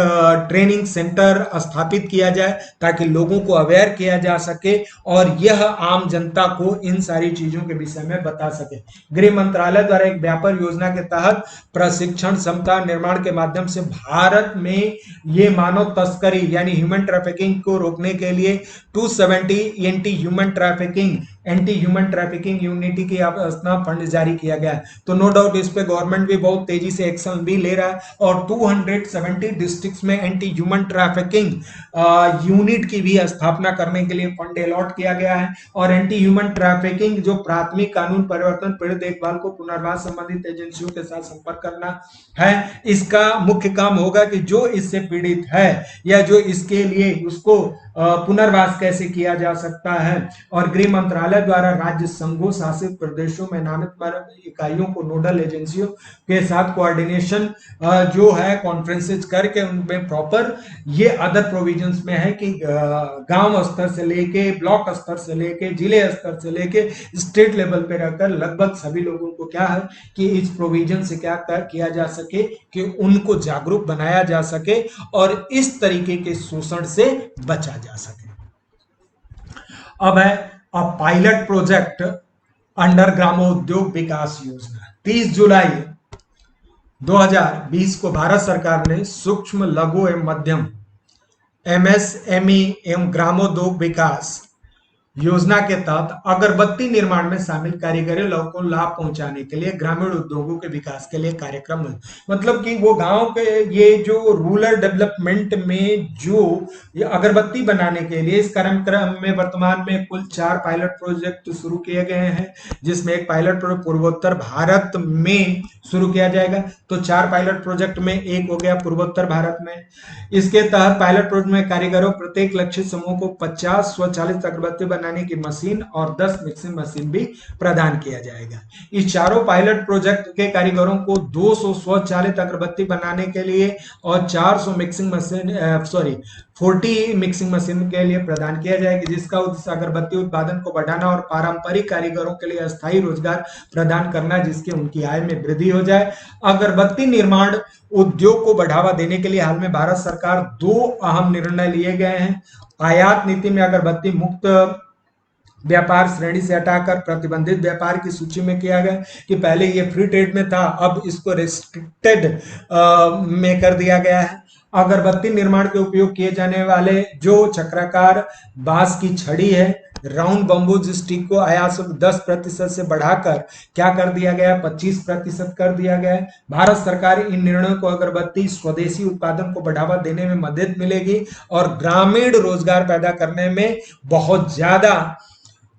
ट्रेनिंग सेंटर स्थापित किया जाए ताकि लोगों को अवेयर किया जा सके और यह आम जनता को इन सारी चीजों के विषय में बता सके। गृह मंत्रालय द्वारा एक व्यापक योजना के तहत प्रशिक्षण क्षमता निर्माण के माध्यम से भारत में ये मानव तस्करी यानी ह्यूमन ट्रैफिकिंग को रोकने के लिए 270 एंटी ह्यूमन ट्रैफिकिंग यूनिटी की स्थापना फंड जारी किया गया है। तो नो डाउट इस पे गवर्नमेंट भी बहुत तेजी से एक्शन भी ले रहा है और 270 डिस्ट्रिक्ट्स में एंटी ह्यूमन ट्रैफिकिंग यूनिट की भी स्थापना करने के लिए फंड अलॉट किया गया है। और एंटी ह्यूमन ट्रैफिकिंग जो प्राथमिक कानून परिवर्तन, पीड़ित देखभाल को पुनर्वास संबंधित एजेंसियों के साथ संपर्क करना है। इसका मुख्य काम होगा कि जो इससे पीड़ित है या जो इसके लिए उसको पुनर्वास कैसे किया जा सकता है। और गृह मंत्रालय द्वारा राज्य संघों शासित प्रदेशों में नामित इकाइयों को नोडल एजेंसियों के साथ कोऑर्डिनेशन जो है कॉन्फ्रेंसेस करके उनमें प्रॉपर ये अदर प्रोविजंस में है कि गांव स्तर से लेके ब्लॉक स्तर से लेके जिले स्तर से लेके स्टेट लेवल पे रहकर लगभग सभी लोगों को क्या है कि इस प्रोविजन से क्या किया जा सके कि उनको जागरूक बनाया जा सके और इस तरीके के शोषण से बचा जा सके। अब है पायलट प्रोजेक्ट अंडर ग्रामोद्योग विकास योजना। 30 जुलाई 2020 को भारत सरकार ने सूक्ष्म, लघु एवं मध्यम MSME एवं ग्रामोद्योग विकास योजना के तहत अगरबत्ती निर्माण में शामिल कारीगरों को लाभ पहुंचाने के लिए ग्रामीण उद्योगों के विकास के लिए कार्यक्रम, मतलब कि वो गांव के ये जो रूरल डेवलपमेंट में जो ये अगरबत्ती बनाने के लिए इस कार्यक्रम में वर्तमान में कुल 4 पायलट प्रोजेक्ट शुरू किए गए हैं, जिसमें एक पायलट प्रोजेक्ट पूर्वोत्तर भारत में शुरू किया जाएगा। तो 4 पायलट प्रोजेक्ट में एक हो गया पूर्वोत्तर भारत में। इसके तहत पायलट प्रोजेक्ट में कारीगरों प्रत्येक लक्षित समूह को 50 स्वचालित अगरबत्ती बनाने की मशीन और 10 मिक्सिंग मशीन भी प्रदान किया जाएगा। इस चारों पायलट प्रोजेक्ट के कारीगरों को 200 स्वचालित अगरबत्ती बनाने के लिए और 400 मिक्सिंग मशीन 40 मिक्सिंग मशीन के लिए प्रदान किया जाएगा, जिसका उद्देश्य अगरबत्ती उत्पादन को बढ़ाना और पारंपरिक कारीगरों के लिए अस्थायी रोजगार प्रदान करना, जिसके उनकी आय में वृद्धि हो जाए। अगरबत्ती निर्माण उद्योग को बढ़ावा देने के लिए हाल में भारत सरकार 2 अहम निर्णय लिए गए हैं। आयात नीति में अगरबत्ती मुक्त व्यापार श्रेणी से हटाकर प्रतिबंधित व्यापार की सूची में किया गया कि पहले ये फ्री ट्रेड में था, अब इसको रेस्ट्रिक्टेड में कर दिया गया है। अगरबत्ती निर्माण के उपयोग किए जाने वाले जो चक्राकार बांस की छड़ी है, राउंड बम्बू स्टिक को आयात शुल्क 10% से बढ़ाकर क्या कर दिया गया, 25% कर दिया गया है। भारत सरकार इन निर्णयों को अगरबत्ती स्वदेशी उत्पादन को बढ़ावा देने में मदद मिलेगी और ग्रामीण रोजगार पैदा करने में बहुत ज्यादा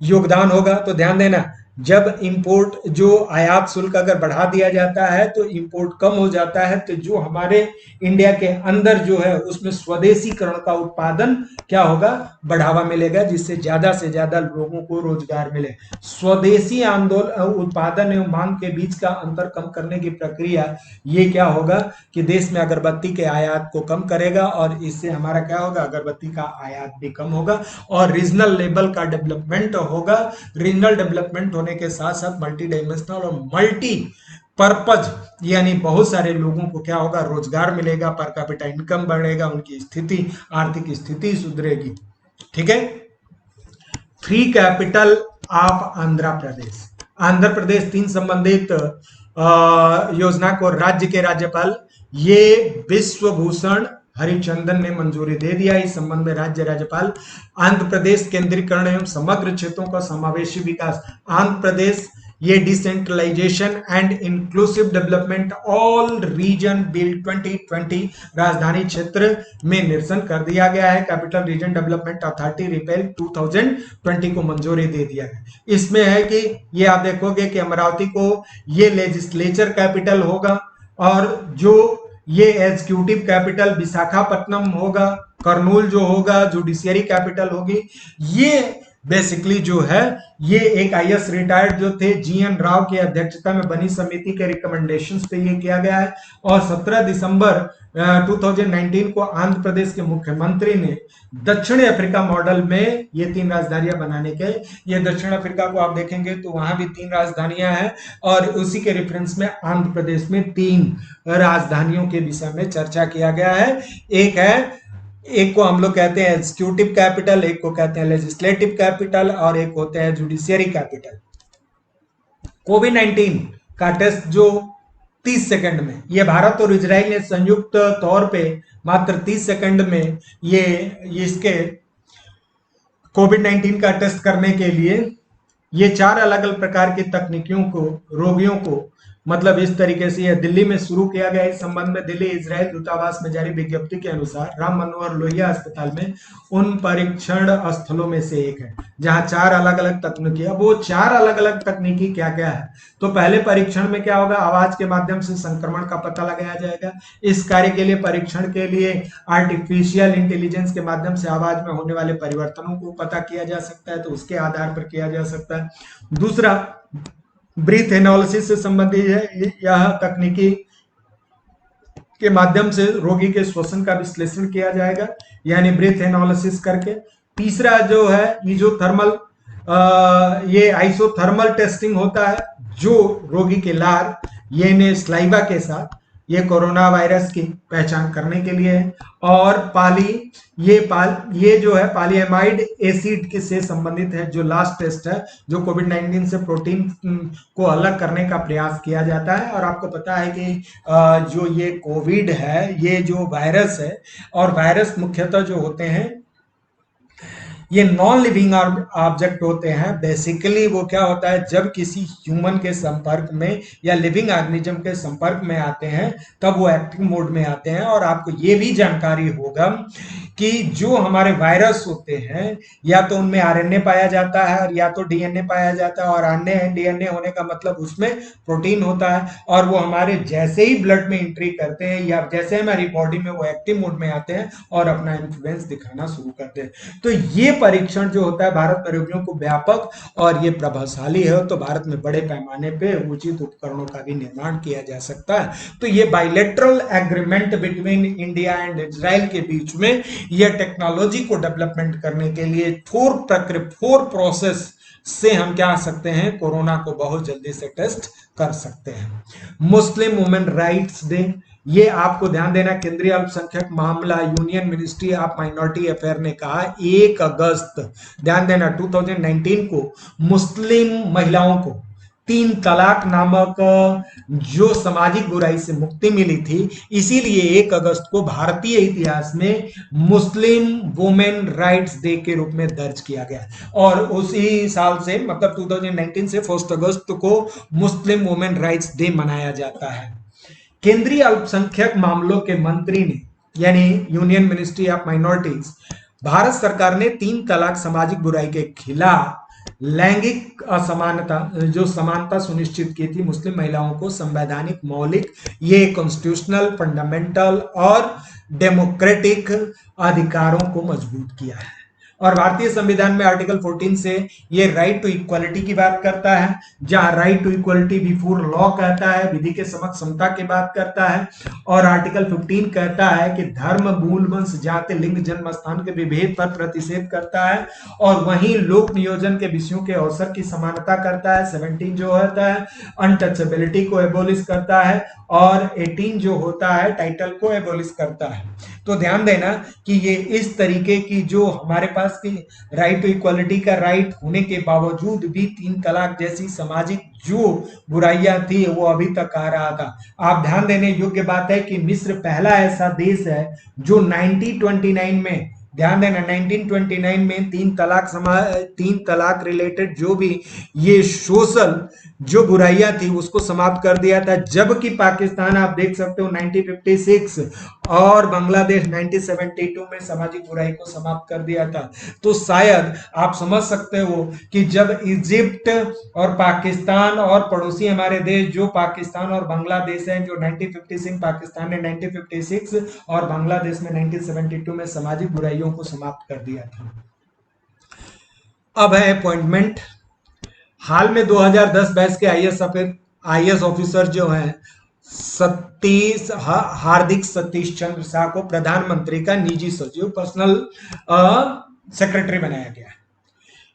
योगदान होगा। तो ध्यान देना, जब इंपोर्ट जो आयात शुल्क अगर बढ़ा दिया जाता है तो इंपोर्ट कम हो जाता है, तो जो हमारे इंडिया के अंदर जो है उसमें स्वदेशीकरण का उत्पादन क्या होगा, बढ़ावा मिलेगा, जिससे ज्यादा से ज्यादा लोगों को रोजगार मिले। स्वदेशी आंदोलन उत्पादन एवं मांग के बीच का अंतर कम करने की प्रक्रिया, ये क्या होगा कि देश में अगरबत्ती के आयात को कम करेगा और इससे हमारा क्या होगा, अगरबत्ती का आयात भी कम होगा और रीजनल लेवल का डेवलपमेंट होगा। रीजनल डेवलपमेंट होने के साथ साथ मल्टी डायमेंशनल और मल्टी पर्पज यानी बहुत सारे लोगों को क्या होगा, रोजगार मिलेगा, पर कैपिटा इनकम बढ़ेगा, उनकी स्थिति, आर्थिक स्थिति सुधरेगी। ठीक है। Free capital of Andhra Pradesh. Andhra Pradesh तीन संबंधित योजना को राज्य के राज्यपाल ये विश्व भूषण हरिचंदन ने मंजूरी दे दिया। इस संबंध में राज्य राज्यपाल आंध्र प्रदेश केंद्रीकरण एवं समग्र क्षेत्रों का समावेशी विकास, आंध्र प्रदेश ये decentralisation and inclusive development all region bill 2020 राजधानी क्षेत्र में निरसन कर दिया गया है। Capital region development authority repeal 2020 को मंजूरी दे दिया गया। इसमें है कि ये आप देखोगे कि अमरावती को ये लेजिस्लेचर कैपिटल होगा और जो ये एग्जीक्यूटिव कैपिटल विशाखापट्टनम होगा, कर्नूल जो होगा जुडिशियरी कैपिटल होगी। ये बेसिकली जो है ये एक आईएएस रिटायर्ड जो थे जीएन राव की अध्यक्षता में बनी समिति के रिकमेंडेशंस पे ये किया गया है और 17 दिसंबर 2019 को आंध्र प्रदेश के मुख्यमंत्री ने दक्षिण अफ्रीका मॉडल में ये तीन राजधानियां बनाने के, ये दक्षिण अफ्रीका को आप देखेंगे तो वहां भी तीन राजधानियां हैं और उसी के रेफरेंस में आंध्र प्रदेश में तीन राजधानियों के विषय में चर्चा किया गया है। एक को हम लोग कहते हैं एग्जीक्यूटिव कैपिटल, एक को कहते हैं लेजिस्लेटिव कैपिटल और एक होते हैं जुडिशियरी कैपिटल। कोविड 19 का टेस्ट जो 30 सेकंड में, ये भारत और इजराइल ने संयुक्त तौर पे मात्र 30 सेकंड में ये इसके कोविड 19 का टेस्ट करने के लिए ये चार अलग अलग प्रकार की तकनीकियों को रोगियों को मतलब इस तरीके से यह दिल्ली में शुरू किया गया। इस संबंध में दिल्ली इजराइल दूतावास में जारी विज्ञप्ति के अनुसार राम मनोहर लोहिया अस्पताल में उन परीक्षण स्थलों में से एक है जहां चार अलग अलग तकनीकी, अब वो चार अलग अलग तकनीकी क्या क्या है। तो पहले परीक्षण में क्या होगा, आवाज के माध्यम से संक्रमण का पता लगाया जाएगा। इस कार्य के लिए परीक्षण के लिए आर्टिफिशियल इंटेलिजेंस के माध्यम से आवाज में होने वाले परिवर्तनों को पता किया जा सकता है, तो उसके आधार पर किया जा सकता है। दूसरा ब्रीथ एनालिसिस से संबंधित है, यह तकनीकी के माध्यम से रोगी के श्वसन का विश्लेषण किया जाएगा यानी ब्रीथ एनालिसिस करके। तीसरा जो है इजोथर्मल, ये आइसोथर्मल टेस्टिंग होता है जो रोगी के लार ये स्लाइवा के साथ ये कोरोना वायरस की पहचान करने के लिए है। और ये जो है पॉलीएमाइड एसिड के से संबंधित है, जो लास्ट टेस्ट है जो कोविड 19 से प्रोटीन को अलग करने का प्रयास किया जाता है। और आपको पता है कि जो ये कोविड है ये जो वायरस है, और वायरस मुख्यतः जो होते हैं ये नॉन लिविंग ऑब्जेक्ट होते हैं। बेसिकली वो क्या होता है, जब किसी ह्यूमन के संपर्क में या लिविंग ऑर्गेनिज्म के संपर्क में आते हैं तब वो एक्टिव मोड में आते हैं। और आपको ये भी जानकारी होगा कि जो हमारे वायरस होते हैं या तो उनमें आरएनए पाया जाता है और या तो डीएनए पाया जाता है, और आरएनए डीएनए होने का मतलब उसमें प्रोटीन होता है, और वो हमारे जैसे ही ब्लड में एंट्री करते हैं या जैसे हमारी बॉडी में वो एक्टिव मोड में आते हैं और अपना इन्फ्लुएंस दिखाना शुरू करते हैं। तो ये परीक्षण जो होता है भारत में रोगियों को व्यापक और ये प्रभावशाली है, तो भारत में बड़े पैमाने पे उचित उपकरणों का भी निर्माण किया जा सकता है। तो ये bilateral agreement between India and Israel के बीच में यह टेक्नोलॉजी को डेवलपमेंट करने के लिए फोर प्रोसेस से हम क्या आ सकते हैं, कोरोना को बहुत जल्दी से टेस्ट कर सकते हैं। मुस्लिम वुमेन राइट्स डे, ये आपको ध्यान देना, केंद्रीय अल्पसंख्यक मामला union ministry of minority affair ने कहा 1 अगस्त, ध्यान देना 2019 को मुस्लिम महिलाओं को 3 तलाक नामक जो सामाजिक बुराई से मुक्ति मिली थी, इसीलिए 1 अगस्त को भारतीय इतिहास में मुस्लिम वुमेन राइट्स डे के रूप में दर्ज किया गया। और उसी साल से मतलब 2019 से 1 अगस्त को मुस्लिम वुमेन राइट्स डे मनाया जाता है। केंद्रीय अल्पसंख्यक मामलों के मंत्री ने यानी union ministry of minorities, Bharat सरकार ने 3 तलाक सामाजिक बुराई के खिलाफ लैंगिक असमानता जो समानता सुनिश्चित की थी, मुस्लिम महिलाओं को संवैधानिक मौलिक, ये कॉन्स्टिट्यूशनल फंडामेंटल और डेमोक्रेटिक अधिकारों को मजबूत किया है। और भारतीय संविधान में आर्टिकल 14 से ये राइट टू इक्वालिटी की बात करता है, जहां right to equality before law कहता है, विधि के समक्ष समता की बात करता है। और आर्टिकल 15 कहता है कि धर्म, मूल, वंश, जाति, लिंग, जन्म स्थान के विभेद पर प्रतिषेध करता है। और वहीं लोक नियोजन के विषयों के अवसर की समानता करता है। 17 जो होता है अनटचेबिलिटी को एबोलिश करता है, और 18 जो होता है टाइटल को एबोलिश करता है। तो ध्यान देना कि ये इस तरीके की जो हमारे पास की राइट टू इक्वालिटी का राइट होने के बावजूद भी 3 तलाक जैसी सामाजिक जो बुराइयां थी वो अभी तक आ रहा था। आप ध्यान देने योग्य बात है कि मिस्र पहला ऐसा देश है जो 1929 में, ध्यान देना 1929 में 3 तलाक रिलेटेड जो भी ये सोशल जो बुराइयां थी उसको समाप्त कर दिया था। जबकि पाकिस्तान आप देख सकते हो 1956 और बांग्लादेश 1972 में सामाजिक बुराई को समाप्त कर दिया था। तो शायद आप समझ सकते हो कि जब इजिप्ट और पाकिस्तान और पड़ोसी हमारे देश जो पाकिस्तान और बांग्लादेश हैं, जो 1956 पाकिस्तान ने 1956 और बांग्लादेश में 1972 में सामाजिक बुराइयों को समाप्त कर दिया था। अब है अपॉइंटमेंट। हाल में 2010 बैच के आईएएस ऑफिसर जो हैं हार्दिक सतीश चंद्र शाह को प्रधानमंत्री का निजी सचिव, पर्सनल सेक्रेटरी बनाया गया है।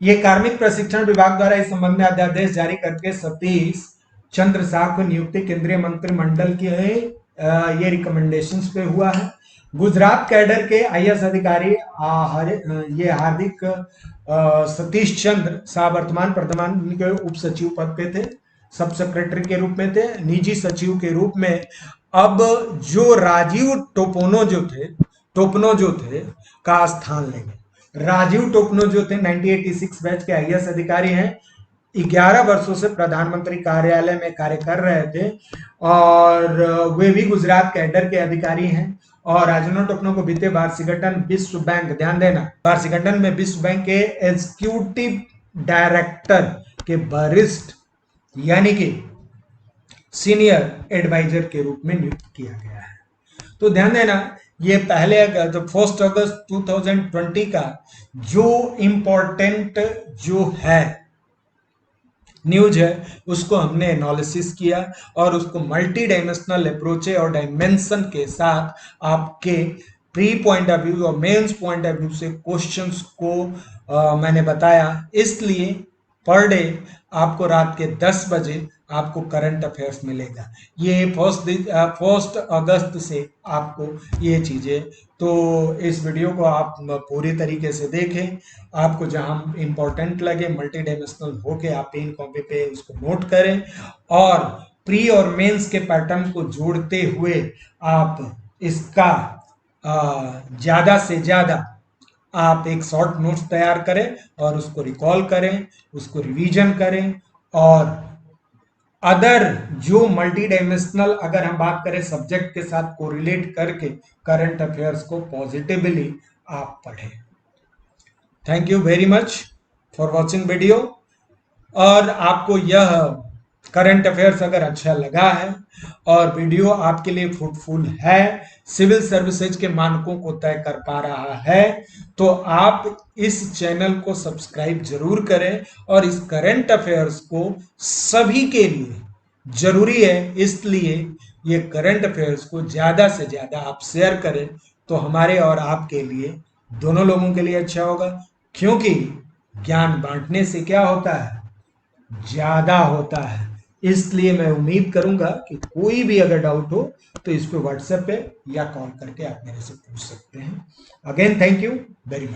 ये कार्मिक प्रशिक्षण विभाग द्वारा इस संबंध में अध्यादेश जारी करके सतीश चंद्र शाह को नियुक्ति केंद्रीय मंत्रिमंडल के ये रिकमेंडेशंस पे हुआ है। गुजरात कैडर के आईएएस अधिकारी ये हार्दिक सतीश चंद्र शाह वर्तमान प्रधान के उप सचिव पद पे थे, सब सेक्रेटरी के रूप में थे, निजी सचिव के रूप में। अब जो राजीव टोपनो जो थे का स्थान लेंगे। राजीव टोपनो जो थे 1986 बैच के आईएएस अधिकारी हैं, 11 वर्षों से प्रधानमंत्री कार्यालय में कार्य कर रहे थे, और वे भी गुजरात कैडर के अधिकारी हैं। और राजनो टोपनो को बीते वार्षिकटन विश्व बैंक, ध्यान देना वार्षिकटन में विश्व बैंक के एग्जीक्यूटिव डायरेक्टर के वरिष्ठ यानी कि सीनियर एडवाइजर के रूप में नियुक्त किया गया है। तो ध्यान देना ये पहले 1 अगस्त 2020 का जो इंपॉर्टेंट जो है न्यूज है उसको हमने एनालिसिस किया, और उसको मल्टी डायमेंशनल अप्रोच और डायमेंशन के साथ आपके प्री पॉइंट ऑफ व्यू और मेंस पॉइंट ऑफ व्यू से क्वेश्चंस को मैंने बताया। इसलिए पर डे आपको रात के 10 बजे आपको करंट अफेयर्स मिलेगा। ये 1 अगस्त से आपको ये चीजें, तो इस वीडियो को आप पूरी तरीके से देखें। आपको जहां इंपॉर्टेंट लगे मल्टी डायमेंशनल होके आप पेन कॉपी पे उसको नोट करें, और प्री और मेंस के पैटर्न को जोड़ते हुए आप इसका ज्यादा से ज्यादा आप एक शॉर्ट नोट्स तैयार करें और उसको रिकॉल करें, उसको रिवीजन करें। और अदर जो मल्टी डायमेंशनल अगर हम बात करें सब्जेक्ट के साथ कोरिलेट करके करंट अफेयर्स को पॉजिटिवली आप पढ़ें। Thank you very much for watching video. और आपको यह करंट अफेयर्स अगर अच्छा लगा है और वीडियो आपके लिए फ्रूटफुल है, सिविल सर्विसेज के मानकों को तय कर पा रहा है, तो आप इस चैनल को सब्सक्राइब जरूर करें। और इस करंट अफेयर्स को सभी के लिए जरूरी है, इसलिए ये करंट अफेयर्स को ज्यादा से ज्यादा आप शेयर करें तो हमारे और आपके लिए दोनों लोगों के लिए अच्छा होगा। क्योंकि ज्ञान बांटने से क्या होता है, ज्यादा होता है। इसलिए मैं उम्मीद करूंगा कि कोई भी अगर डाउट हो तो इस पे व्हाट्सएप पे या कॉल करके आप मेरे से पूछ सकते हैं। Again thank you very much.